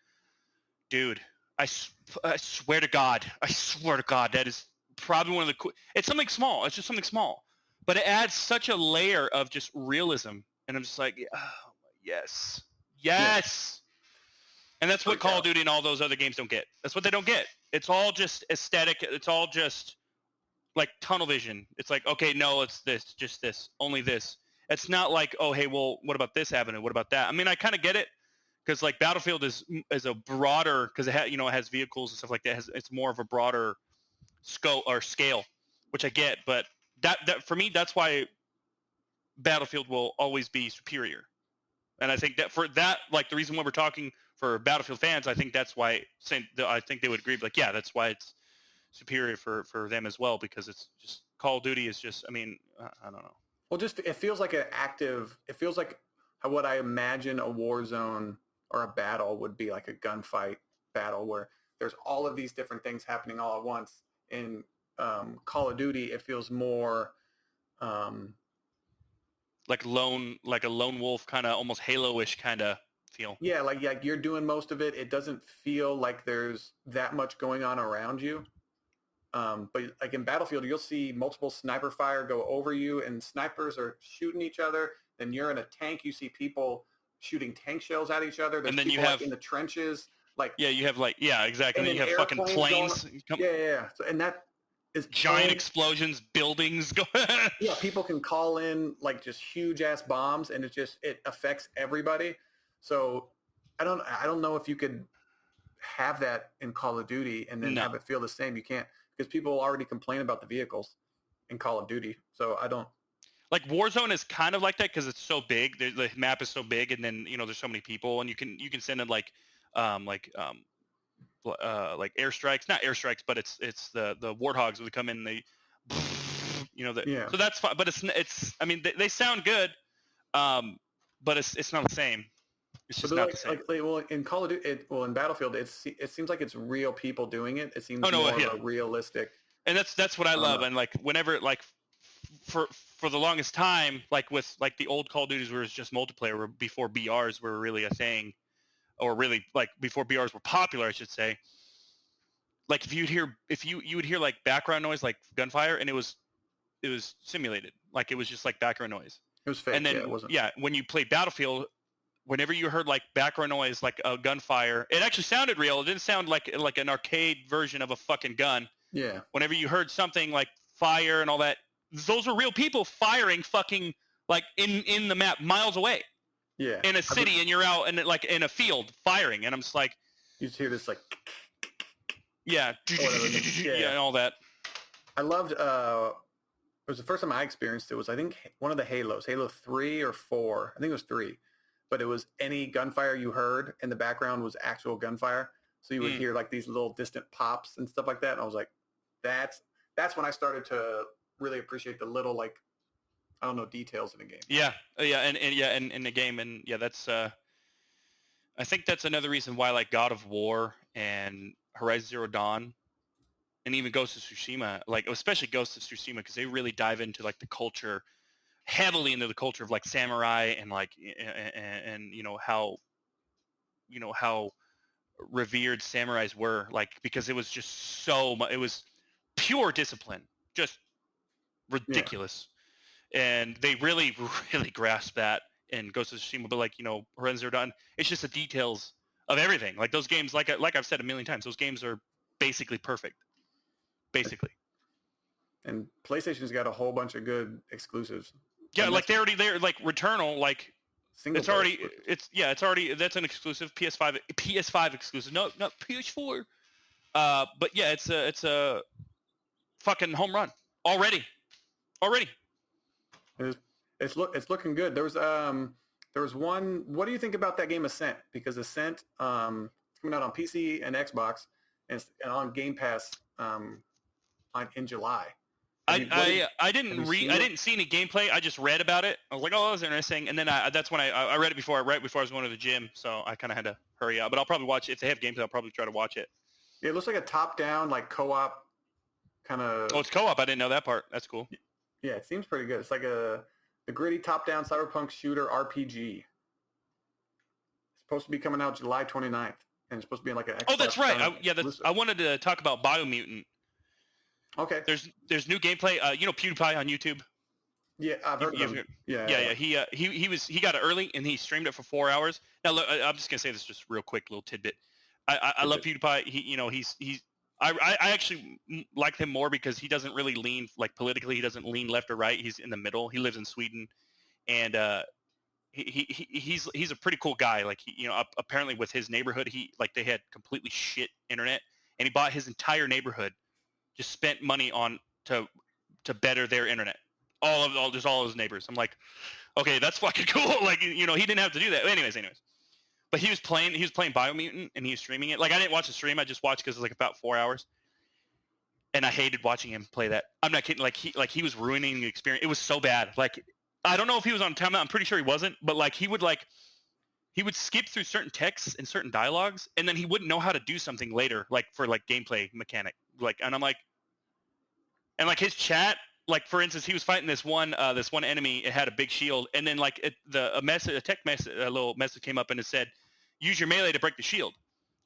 dude, I swear to God, that is probably one of the it's something small. It's just something small, but it adds such a layer of just realism. And I'm just like, oh, yes. And that's what Call of Duty and all those other games don't get. That's what they don't get. It's all just aesthetic. It's all just like tunnel vision. It's like, okay, no, it's this, just this, only this. It's not like, oh, hey, well, what about this avenue? What about that? I mean, I kind of get it because like Battlefield is a broader, because it has vehicles and stuff like that. It's more of a broader scope or scale, which I get. But that for me, that's why Battlefield will always be superior. And I think that for that, like the reason why we're talking for Battlefield fans, I think that's why I think they would agree. Like, yeah, that's why it's superior for them as well, because it's just Call of Duty is just, I mean, I don't know. Well, just it feels like it feels like what I imagine a war zone or a battle would be, like a gunfight battle where there's all of these different things happening all at once. In Call of Duty, it feels more like a lone wolf kind of, almost Halo-ish kind of feel. Yeah, like you're doing most of it. It doesn't feel like there's that much going on around you. But like in Battlefield, you'll see multiple sniper fire go over you, and snipers are shooting each other. Then you're in a tank. You see people shooting tank shells at each other. There's and then you have in the trenches. You have exactly. And then you have fucking planes. So, and that is giant explosions, buildings go. Yeah, people can call in like just huge ass bombs, and it affects everybody. So I don't know if you could have that in Call of Duty and then have it feel the same. You can't, because people already complain about the vehicles in Call of Duty. So I don't. Like Warzone is kind of like that because it's so big. The map is so big, and then there's so many people, and you can send in like airstrikes, not airstrikes, but it's the warthogs would come in. And so that's fine. But it's I mean they sound good, but it's not the same. It's just not the same. Well, in Call of Duty, in Battlefield, it seems like it's real people doing it. It seems more of a realistic. And that's what I love. And like whenever like for the longest time, like with like the old Call of Duties where it's just multiplayer, where before BRs were really a thing, or really like before BRs were popular, I should say. Like if you would hear like background noise, like gunfire, and it was simulated, like it was just like background noise. It was fake. And then it wasn't. Yeah, when you played Battlefield, whenever you heard like background noise, like a gunfire, it actually sounded real. It didn't sound like an arcade version of a fucking gun. Yeah. Whenever you heard something like fire and all that, those were real people firing fucking like in the map miles away. Yeah. In a city, and you're out and like in a field firing, and I'm just like, you just hear this like. Yeah. And all that. I loved. It was the first time I experienced it. Was I think one of the Halos, Halo 3 or 4. I think it was 3. But it was any gunfire you heard in the background was actual gunfire. So you would hear like these little distant pops and stuff like that. And I was like, that's when I started to really appreciate the little, like, I don't know, details in a game. Yeah. And in the game. And yeah, that's, I think that's another reason why like God of War and Horizon Zero Dawn, and even Ghost of Tsushima, like especially Ghost of Tsushima, because they really dive into like the culture, heavily into the culture of like samurai and like and how revered samurais were, like because it was just so much, it was pure discipline, just Yeah. ridiculous, and they really really grasp that in Ghost of Tsushima. But like Horizon Zero Dawn, it's just the details of everything. Like those games, like I've said a million times, those games are basically perfect, basically. And PlayStation's got a whole bunch of good exclusives. Yeah, And like they're like Returnal, like single it's player already exclusives. it's already that's an exclusive PS5 exclusive. No, not PS4. But yeah, it's a fucking home run already. It's looking good. There was one. What do you think about that game Ascent? Because Ascent it's coming out on PC and Xbox, and on Game Pass in July. I Have you seen didn't see any gameplay. I just read about it. I was like, oh, that was interesting. And then that's when I read it right before I was going to the gym. So I kind of had to hurry out. But I'll probably watch it. If they have gameplay, I'll probably try to watch it. Yeah, it looks like a top-down, like co-op kind of. Oh, it's co-op. I didn't know that part. That's cool. Yeah, it seems pretty good. It's like a gritty top-down cyberpunk shooter RPG. It's supposed to be coming out July 29th, and it's supposed to be like an Xbox. Oh, that's right. I wanted to talk about Biomutant. Okay. There's new gameplay. PewDiePie on YouTube. Yeah, I've heard of him. Yeah. He got it early and he streamed it for 4 hours. Now look, I'm just gonna say this just real quick, little tidbit. I love PewDiePie. He's I actually like him more because he doesn't really lean like politically. He doesn't lean left or right. He's in the middle. He lives in Sweden, and he's a pretty cool guy. Like apparently with his neighborhood, they had completely shit internet, and he bought his entire neighborhood. Just spent money on to better their internet. All his neighbors. I'm like, okay, that's fucking cool. Like he didn't have to do that. Anyways. But he was playing Biomutant and he was streaming it. Like I didn't watch the stream. I just watched because it was like about 4 hours. And I hated watching him play that. I'm not kidding. Like he was ruining the experience. It was so bad. Like I don't know if he was on timeout. I'm pretty sure he wasn't. But like he would skip through certain texts and certain dialogues, and then he wouldn't know how to do something later, like for like gameplay mechanic. Like, and I'm like, and like his chat, like for instance, he was fighting this one enemy. It had a big shield, and then like a little message came up and it said, "Use your melee to break the shield."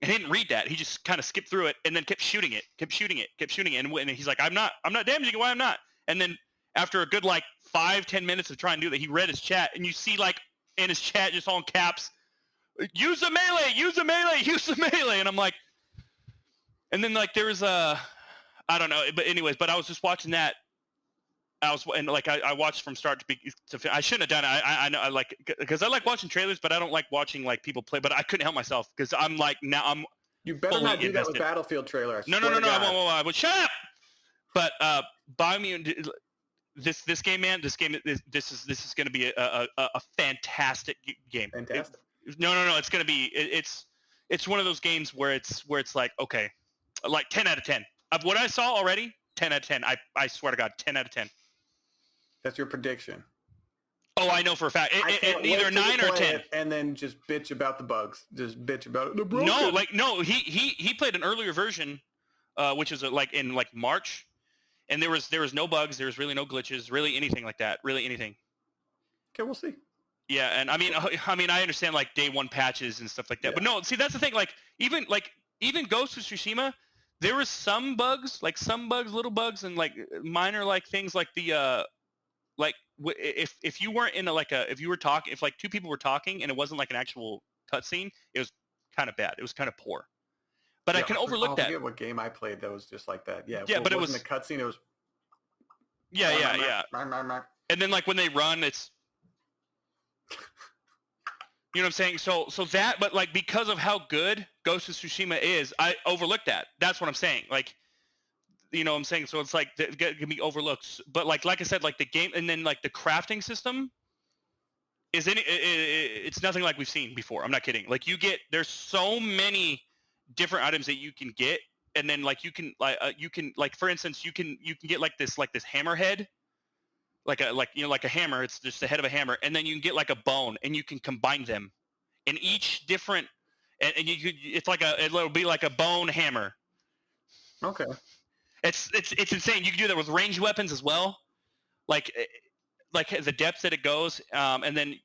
And he didn't read that. He just kind of skipped through it and then kept shooting it, and he's like, "I'm not damaging it. Why I'm not?" And then after a good like 5-10 minutes of trying to do that, he read his chat, and you see like in his chat just all in caps, "Use the melee, use the melee, use the melee," and I'm like, and then like there was I don't know, but anyways, but I was just watching that. I watched from start to finish. I shouldn't have done it. I know, because I like watching trailers, but I don't like watching like people play. But I couldn't help myself because I'm like now I'm. You better not do invested. that with Battlefield trailer. No, I won't. Shut up. But Biomutant, this game, man, this is going to be a fantastic game. Fantastic. No, it's going to be it's one of those games where it's like okay, like 10 out of 10. Of what I saw already, 10 out of 10. I swear to God, 10 out of 10. That's your prediction. Oh, I know for a fact. Either 9 or 10. And then just bitch about the bugs. Just bitch about it. No. He played an earlier version, which is like in like March, and there was no bugs. There was really no glitches. Really anything like that. Really anything. Okay, we'll see. Yeah, and I mean, I understand like day one patches and stuff like that, but no. See, that's the thing. Like even Ghost of Tsushima. There were some bugs, little bugs, and like minor like things like the if you weren't in if you were talking, if like two people were talking and it wasn't like an actual cutscene, it was kind of bad. It was kind of poor. But I can overlook that. I forget what game I played that was just like that. Yeah, but it wasn't a cutscene. It was. Yeah. And then like when they run, it's. You know what I'm saying? So that, but like because of how good Ghost of Tsushima is, I overlooked that. That's what I'm saying. Like, you know what I'm saying? So it's like it can be overlooked. But like I said, like the game, and then like the crafting system it's nothing like we've seen before. I'm not kidding. Like there's so many different items that you can get, and then like you can for instance you can get like this hammerhead. Like a hammer, it's just the head of a hammer, and then you can get like a bone, and you can combine them, in each different, and it'll be like a bone hammer, Okay. It's insane. You can do that with ranged weapons as well, like the depth that it goes, and then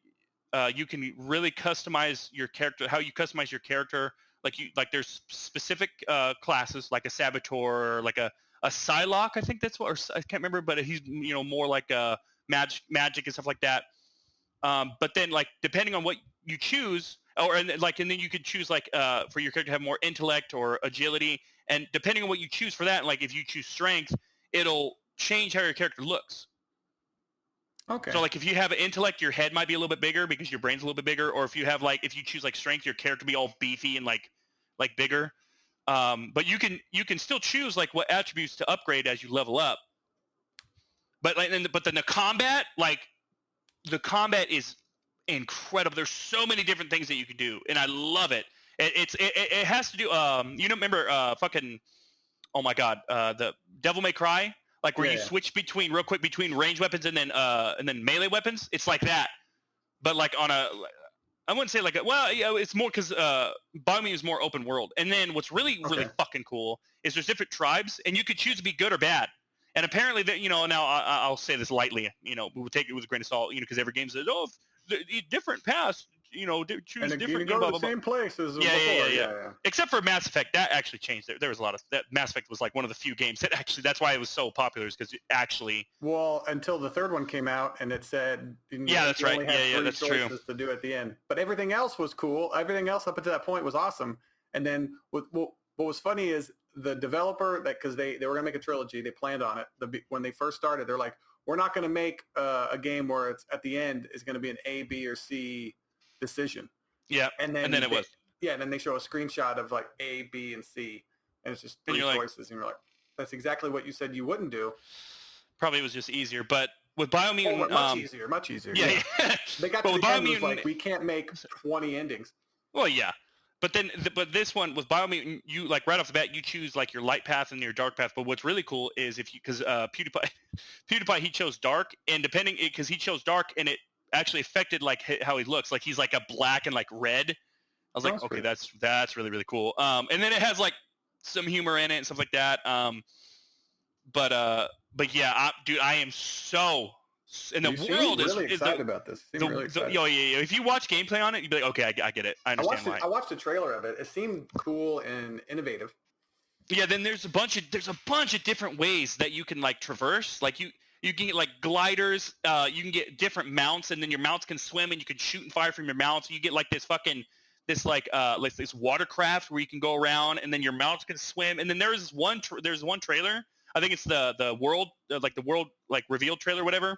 you can really customize your character. How you customize your character, there's specific classes like a saboteur, or like a Psylocke. I think that's what, or I can't remember, but he's more like magic and stuff like that. But then depending on what you choose, and then you could choose for your character to have more intellect or agility, and depending on what you choose for that, like if you choose strength, it'll change how your character looks. Okay. So if you have intellect, your head might be a little bit bigger because your brain's a little bit bigger, or if you have if you choose strength, your character be all beefy and like bigger. But you can still choose what attributes to upgrade as you level up. But but then the combat is incredible. There's so many different things that you can do, and I love it. It has to do remember fucking, oh my god, the Devil May Cry, where you switch between ranged weapons and then melee weapons. It's like that, but on a, I wouldn't say it's more because Biomutant is more open world. And then what's really fucking cool is there's different tribes, and you could choose to be good or bad. And apparently, that now I'll say this lightly, we'll take it with a grain of salt, because every game says, oh, different paths, choose and different. You go to the same place as before. Yeah. Except for Mass Effect, that actually changed. There was a lot of that. Mass Effect was one of the few games that actually, that's why it was so popular, is because it actually. Well, until the third one came out, and it said, that's right. Yeah, that's true. To do at the end, but everything else was cool. Everything else up until that point was awesome. And then what was funny is the developer, because they were gonna make a trilogy, they planned on it. When they first started, they're like, we're not gonna make a game where it's at the end is gonna be an A, B, or C decision. Yeah, and then it was. Yeah, and then they show a screenshot of A, B, and C, and it's just three choices, and you're like, that's exactly what you said you wouldn't do. Probably was just easier, but with Biomutant, much easier. Yeah. They got to the end, it was we can't make 20 endings. Well, yeah. But this one with Biomutant, you right off the bat, you choose your light path and your dark path. But what's really cool is because PewDiePie he chose dark, and because he chose dark, and it actually affected how he looks. He's a black and red. I was like, okay, that's really, really cool. And then it has some humor in it and stuff like that. But yeah, dude, I am so. And the world is really excited about this. Really excited. Yeah. If you watch gameplay on it, you'd be like, okay, I get it. I understand why. I watched a trailer of it. It seemed cool and innovative. Yeah. Then there's a bunch of different ways that you can traverse. You can get gliders. You can get different mounts, and then your mounts can swim, and you can shoot and fire from your mounts. You get this watercraft where you can go around, and then your mounts can swim. And then there's one trailer. I think it's the world the world revealed trailer, whatever.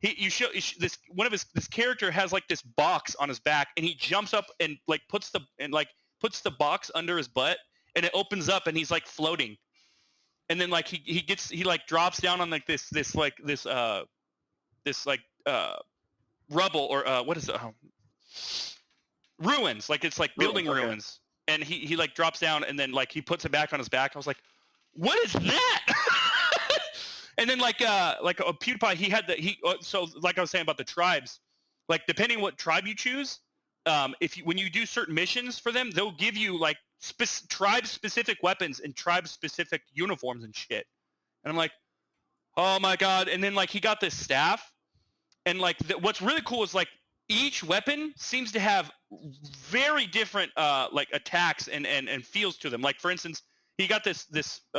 This character has this box on his back, and he jumps up and puts the box under his butt, and it opens up, and he's floating. And then he drops down on this rubble, or what is it? Ruins. It's building ruins. And he drops down, and then he puts it back on his back. I was like, what is that? And then PewDiePie, he had so I was saying about the tribes, depending what tribe you choose, when you do certain missions for them, they'll give you tribe specific weapons and tribe specific uniforms and shit. And I'm like, oh my god. And then he got this staff, and what's really cool is each weapon seems to have very different attacks and feels to them. For instance, he got this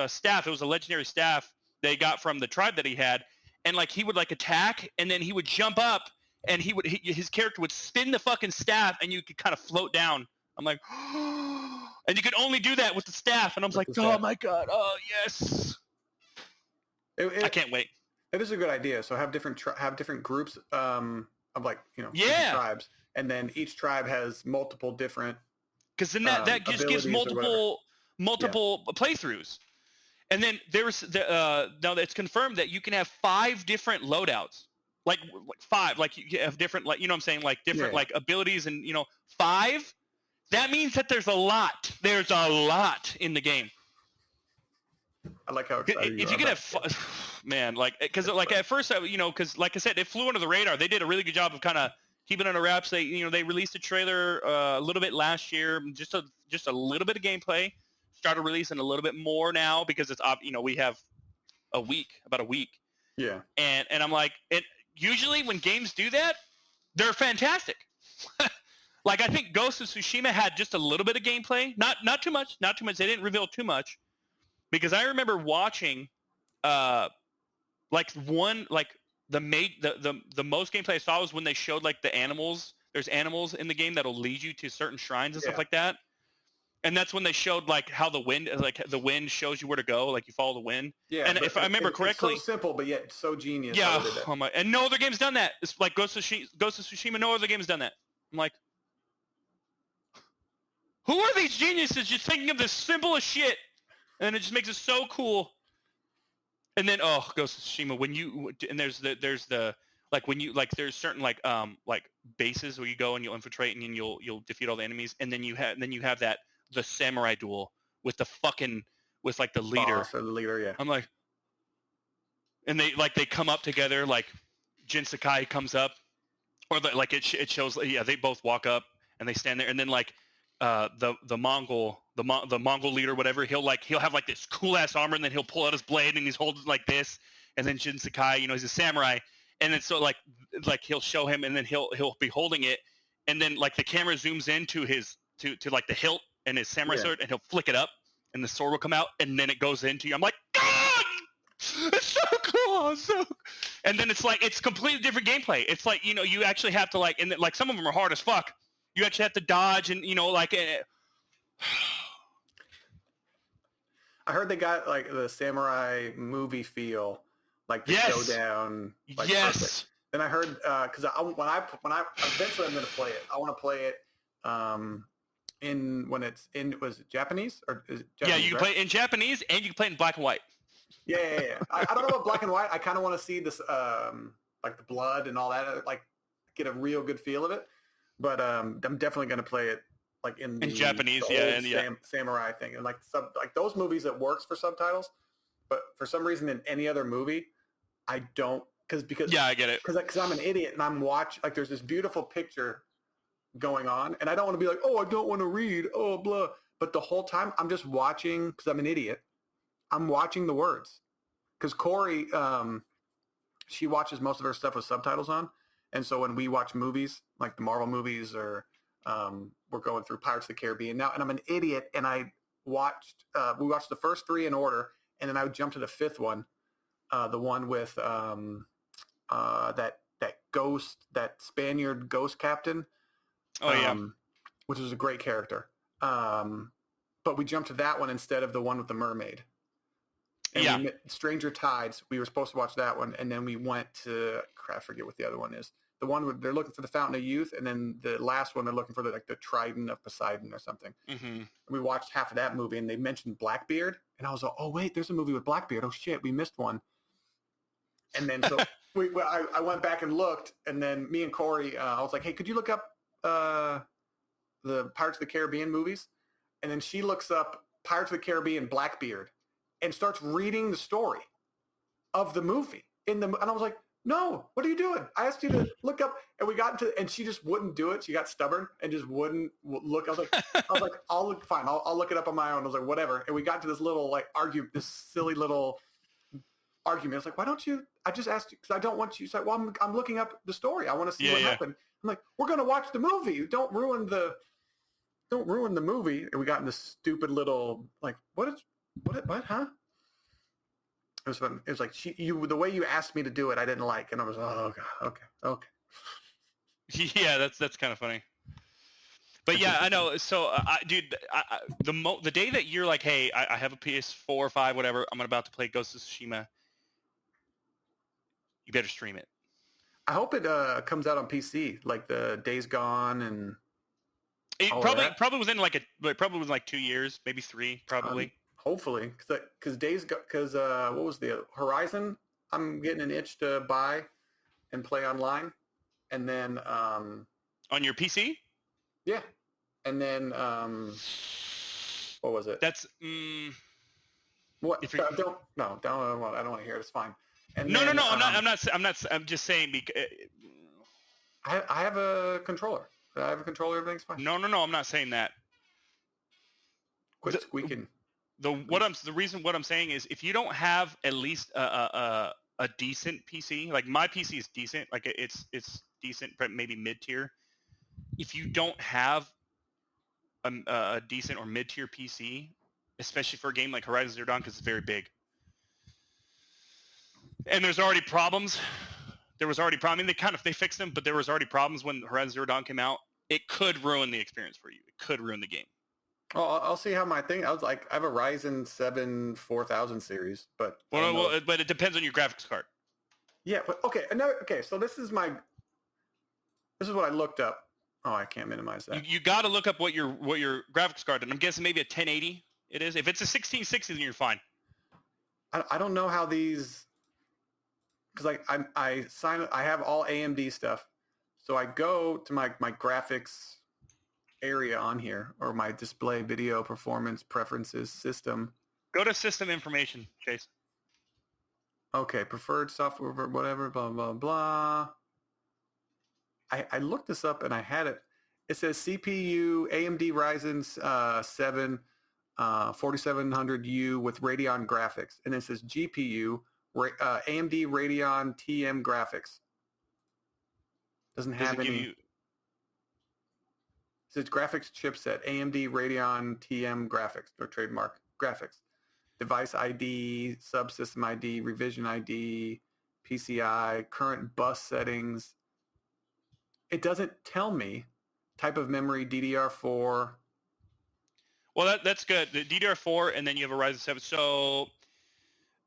staff. It was a legendary staff they got from the tribe that he had, and he would attack, and then he would jump up, and his character would spin the fucking staff, and you could kind of float down. I'm like, and you could only do that with the staff, and I was like, oh my god, oh yes. I can't wait. It is a good idea. So have different groups of different tribes, and then each tribe has multiple different. Because then that just gives multiple playthroughs. And then there's now it's confirmed that you can have 5 different loadouts, 5, you have different, you know what I'm saying, different abilities, and 5. That means that there's a lot. There's a lot in the game. I like how excited if you could have, man, because at first, because I said, it flew under the radar. They did a really good job of kind of keeping it under wraps. They released a trailer a little bit last year, just a little bit of gameplay. started releasing a little bit more now because it's we have about a week. Yeah. And I'm like, usually when games do that, they're fantastic. Like I think Ghost of Tsushima had just a little bit of gameplay, not too much. They didn't reveal too much, because I remember watching, the most gameplay I saw was when they showed like the animals. There's animals in the game that'll lead you to certain shrines and stuff like that. And that's when they showed like how the wind shows you where to go, like you follow the wind. Yeah. And if I remember correctly, it's so simple but yet so genius. yeah. Oh my, and no other game's done that. It's like Ghost of Tsushima. No other game's done that. I'm like, who are these geniuses just thinking of this simplest shit, and it just makes it so cool. And then Ghost of Tsushima, when you and there's the like when you like there's certain like bases where you go and you'll infiltrate and then you'll defeat all the enemies, and then you have that the samurai duel with the the leader. Boss or the leader, yeah. I'm like, and they come up together, like Jin Sakai comes up, or it shows, yeah, they both walk up and they stand there, and then like the Mongol leader, whatever, he'll have like this cool ass armor, and then he'll pull out his blade and he's holding like this, and then Jin Sakai, he's a samurai, and then so like he'll show him, and then he'll be holding it, and then like the camera zooms into his to like the hilt and his samurai sword, and he'll flick it up, and the sword will come out, and then it goes into you. I'm like, God! It's so cool. And then it's completely different gameplay. It's like, you actually have to and then, some of them are hard as fuck. You actually have to dodge, and I heard they got like the samurai movie feel, like the showdown. Like, yes. Perfect. And I heard because when I eventually I'm going to play it. I want to play it was it Japanese or is it Japanese, yeah, you can play it in Japanese and you can play it in black and white. Yeah. I don't know about black and white. I kind of want to see this like the blood and all that, like get a real good feel of it. But I'm definitely going to play it like in Japanese, samurai thing, and like those movies it works for subtitles, but for some reason in any other movie, I don't because yeah, I get it, because I'm an idiot and I'm watching like there's this beautiful picture going on, and I don't want to be like, oh, I don't want to read, oh blah, but the whole time I'm just watching because I'm an idiot. I'm watching the words because Corey, she watches most of her stuff with subtitles on. And so when we watch movies, like the Marvel movies, or we're going through Pirates of the Caribbean now, and I'm an idiot, and we watched the first three in order, and then I would jump to the fifth one, the one with that Spaniard ghost captain. Oh, yeah. Which was a great character. But we jumped to that one instead of the one with the mermaid. And Stranger Tides, we were supposed to watch that one, and then we went to, I forget what the other one is. The one where they're looking for the Fountain of Youth, and then the last one they're looking for the Trident of Poseidon or something. Mm-hmm. And we watched half of that movie, and they mentioned Blackbeard, and I was like, oh wait, there's a movie with Blackbeard. Oh shit, we missed one. And then so I went back and looked, and then me and Corey, I was like, hey, could you look up the Pirates of the Caribbean movies? And then she looks up Pirates of the Caribbean Blackbeard and starts reading the story of the movie and I was like, no, what are you doing? I asked you to look up, and we got into, and she just wouldn't do it. She got stubborn and just wouldn't look. I was like, I'll look, fine. I'll look it up on my own. I was like, whatever. And we got to this little this silly little argument. I was like, why don't you? I just asked you because I don't want you. She's like, well, I'm looking up the story. I want to see what happened. I'm like, we're gonna watch the movie. Don't ruin the movie. And we got in this stupid little what, huh? It was fun. It was like the way you asked me to do it, I didn't like, and I was oh god, okay. Yeah, that's kind of funny. But yeah, I know. So, dude, the day that you're like, hey, I have a PS4 or 5, whatever, I'm about to play Ghost of Tsushima, you better stream it. I hope it comes out on PC, like the Days Gone and. It probably within probably within 2 years, maybe 3, probably. Hopefully, because what was the Horizon? I'm getting an itch to buy and play online, and then on your PC. Yeah, and then what was it? That's what? I don't want to hear it. It's fine. And no. I'm just saying because I have a controller. I have a controller. Everything's fine. No. I'm not saying that. Quit squeaking. the reason what I'm saying is if you don't have at least a decent PC, like my PC is decent, like it's decent, but maybe mid tier. If you don't have a decent or mid tier PC, especially for a game like Horizon Zero Dawn, because it's very big, and there's already problems. There was already problems. I mean, they fixed them, but there was already problems when Horizon Zero Dawn came out. It could ruin the experience for you. It could ruin the game. Oh, I'll see how my thing. I was like, I have a Ryzen 7 4000 series, but But it depends on your graphics card. yeah, but okay, so this is what I looked up. Oh, I can't minimize that. You got to look up what your graphics card, and I'm guessing maybe a 1080 it is. If it's a 1660, then you're fine. I don't know how these, because like I have all AMD stuff, so I go to my graphics area on here, or my display video performance preferences system. Go to system information, Chase. Okay, preferred software, whatever, blah, blah, blah. I looked this up and I had it. It says CPU, AMD Ryzen 7 4700U with Radeon graphics. And it says GPU, AMD Radeon TM graphics. Doesn't have any. It says graphics chipset, AMD Radeon TM graphics, or trademark graphics. Device ID, subsystem ID, revision ID, PCI, current bus settings. It doesn't tell me type of memory, DDR4. Well, that's good. The DDR4, and then you have a Ryzen 7. So,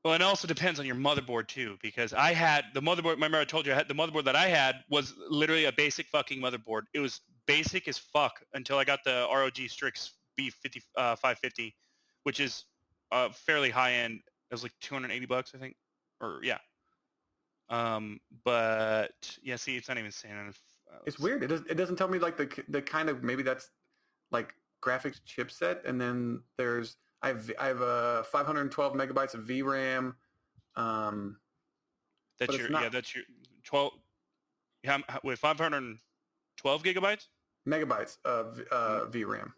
well, it also depends on your motherboard too, because I had the motherboard. Remember, I told you the motherboard that I had was literally a basic fucking motherboard. It was basic as fuck until I got the ROG Strix B50 550, which is fairly high end. It was like $280, I think, or yeah. But yeah, see, it's not even saying. It's weird. It doesn't tell me like the kind of, maybe that's like graphics chipset, and then I have a 512 megabytes of VRAM. That's your 12. With 512 gigabytes. Megabytes of VRAM.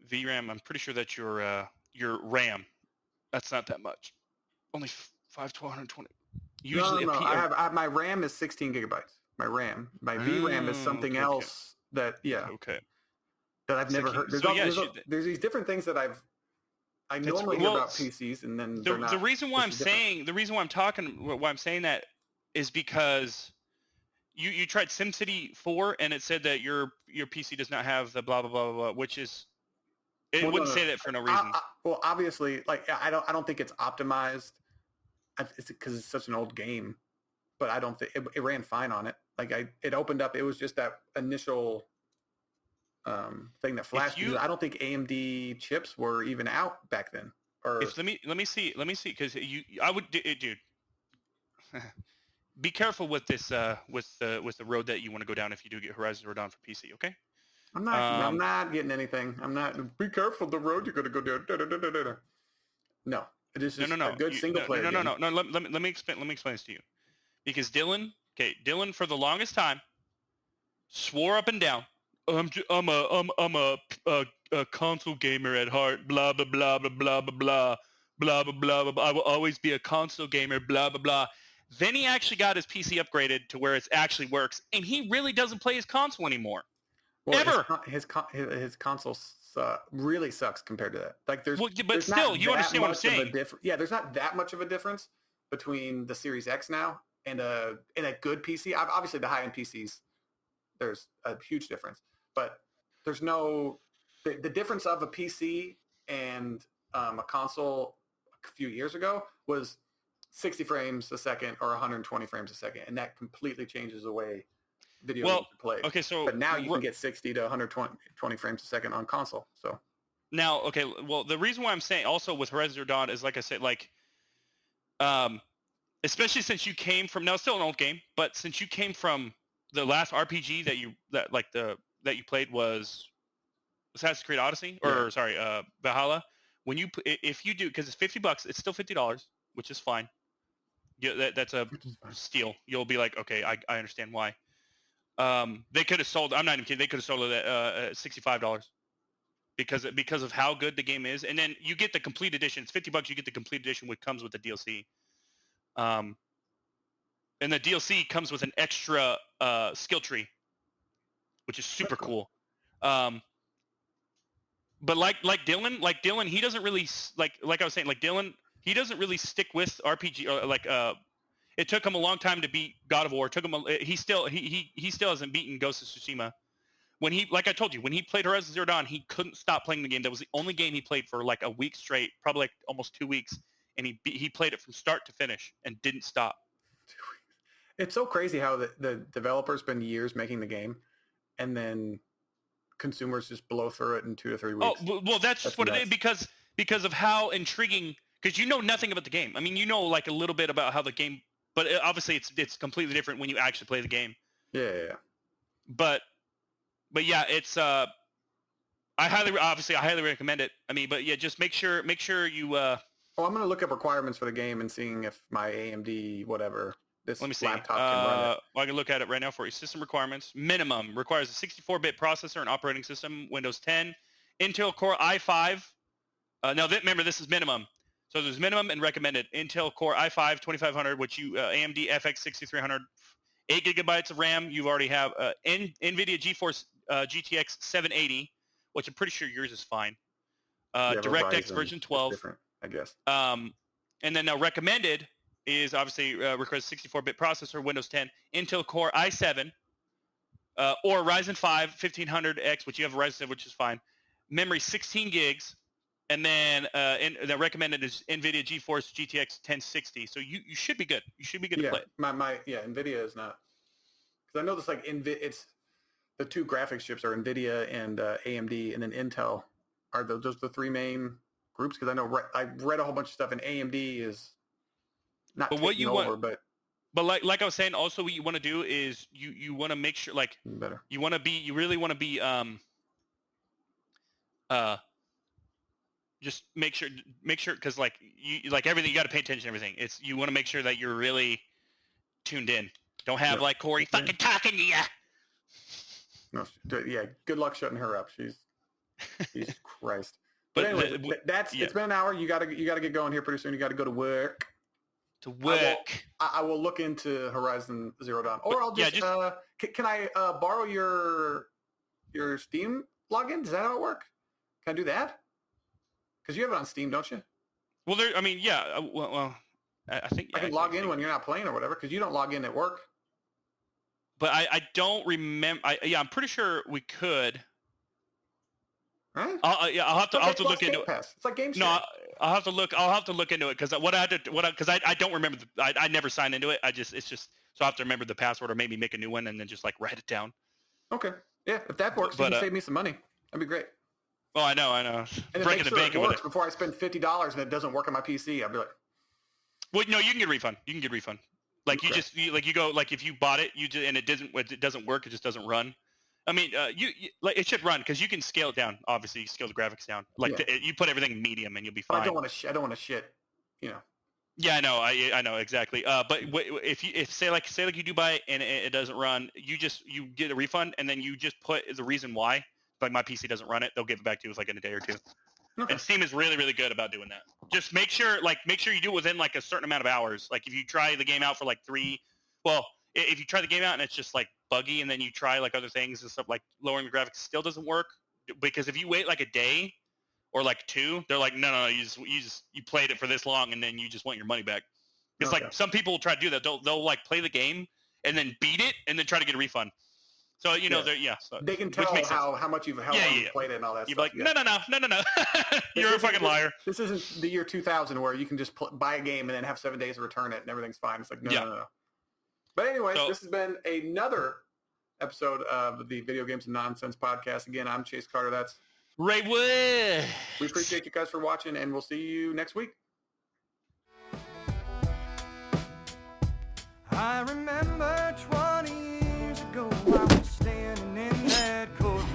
VRAM. I'm pretty sure that's your RAM. That's not that much. Only 512. Usually, no. I have my RAM is 16 gigabytes. My RAM. My VRAM is something else that that I've never heard. There's these different things that I normally hear about PCs, and then the reason why I'm saying why I'm saying that is because you tried SimCity 4 and it said that your PC does not have the blah blah blah blah, which is wouldn't say that for no reason. Well, obviously, like I don't think it's optimized. It's because it's such an old game, but I don't think it ran fine on it. Like it opened up. It was just that initial thing that flashed. I don't think AMD chips were even out back then. Or let me see because I would dude. Be careful with this with the road that you want to go down if you do get Horizon Zero Dawn for PC. Okay. I'm not getting anything. I'm not. Be careful the road you're gonna go down. No. It is just a good single player game. No. Let me explain this to you. Because Dylan for the longest time swore up and down, I'm a console gamer at heart. Blah blah blah blah blah blah blah blah blah blah. I will always be a console gamer. Blah blah blah. Then he actually got his PC upgraded to where it actually works, and he really doesn't play his console anymore. Well, ever. His console really sucks compared to that. Like but still, you understand what I'm saying. There's not that much of a difference between the Series X now and a good PC. Obviously, the high-end PCs, there's a huge difference. But there's no the difference of a PC and a console a few years ago was 60 frames a second or 120 frames a second, and that completely changes the way video games are played. Okay, so but now you can get 60 to 120 frames a second on console. So now, okay, well, the reason why I'm saying also with Horizon Zero Dawn is, like I said, like, especially since you came from, now it's still an old game, but since you came from the last RPG that you played was Assassin's Creed Odyssey, or sorry, Valhalla. When you if you do, because it's $50, it's still $50, which is fine. Yeah, that's a steal. You'll be like, okay, I understand why. They could have sold. I'm not even kidding. They could have sold it at $65 because of how good the game is. And then you get the complete edition. It's $50. You get the complete edition, which comes with the DLC. And the DLC comes with an extra skill tree, which is super cool. But like Dylan, he doesn't really like I was saying, like Dylan, he doesn't really stick with RPG or it took him a long time to beat God of War. It took him he still hasn't beaten Ghost of Tsushima. When he, like I told you, when he played Horizon Zero Dawn, he couldn't stop playing the game. That was the only game he played for like a week straight, probably like almost 2 weeks, and he played it from start to finish and didn't stop. It's so crazy how the developers spend years making the game, and then consumers just blow through it in 2 to 3 weeks. Oh well, that's just what nuts. It is because of how intriguing. Because you know nothing about the game. I mean, you know like a little bit about how the game, but obviously it's completely different when you actually play the game. Yeah. But yeah, it's I highly recommend it. I mean, but yeah, just make sure you. Oh, I'm gonna look up requirements for the game and seeing if my AMD whatever this laptop can run it. I can look at it right now for you. System requirements: minimum requires a 64-bit processor and operating system, Windows 10, Intel Core i5. Remember this is minimum. So there's minimum and recommended. Intel Core i5 2500, which you AMD FX 6300, 8 gigabytes of RAM. You already have NVIDIA GeForce GTX 780, which I'm pretty sure yours is fine. DirectX version 12. Different, I guess. And then now recommended is obviously requires 64-bit processor, Windows 10, Intel Core i7, or Ryzen 5 1500X, which you have a Ryzen 7, which is fine. Memory 16 gigs. And then the recommended is NVIDIA GeForce GTX 1060. So you should be good. You should be good to play. NVIDIA is not, because I know this like it's the two graphics chips are NVIDIA and AMD, and then Intel are those the three main groups. Because I know I read a whole bunch of stuff, and AMD is not taking over, but like I was saying, also what you want to do is you want to make sure like better. You really want to be just make sure because like you like everything, you got to pay attention to everything. You want to make sure that you're really tuned in. Don't have like Corey fucking talking to you. No, yeah. Good luck shutting her up. She's Christ. But anyway, it's been an hour. You gotta get going here pretty soon. You got to go to work. I will look into Horizon Zero Dawn, or I'll just can I borrow your Steam login? Does that how it work? Can I do that? Because you have it on Steam, don't you? Well, I mean, yeah. Well, I think I can log in when you're not playing or whatever, because you don't log in at work. But I don't remember. I'm pretty sure we could. Right? I'll have to look into it. It's like Game Share. No, I'll have to look into it because I don't remember. I never signed into it. So I have to remember the password or maybe make a new one and then just like write it down. Okay. Yeah, if that works, you can save me some money. That'd be great. Oh, I know. And breaking the bank with it before I spend $50 and it doesn't work on my PC. I'll be like, well, no, you can get a refund. Like you go like if you bought it, and it doesn't work, it just doesn't run. I mean, like it should run because you can scale it down. Obviously, you scale the graphics down. Like you put everything medium and you'll be fine. But I don't want to shit. You know. Yeah, I know. I know exactly. But if say like you do buy it and it doesn't run, you get a refund and then you just put the reason why. Like my PC doesn't run it, they'll give it back to you in like in a day or two. Okay. And Steam is really, really good about doing that. Just make sure you do it within like a certain amount of hours. Like if you try the game out for like if you try the game out and it's just like buggy, and then you try like other things and stuff like lowering the graphics still doesn't work, because if you wait like a day or like 2, they're like, no, you played it for this long and then you just want your money back. It's like some people will try to do that. They'll like play the game and then beat it and then try to get a refund. So so, they can tell how much you've played it and all that. You're like, no. You're a fucking liar. This isn't the year 2000 where you can just buy a game and then have 7 days to return it and everything's fine. It's like no. But anyways, this has been another episode of the Video Games and Nonsense podcast. Again, I'm Chase Carter. That's Raymond. We appreciate you guys for watching, and we'll see you next week. I remember 20 years ago, I was standing in that courtroom.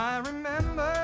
I remember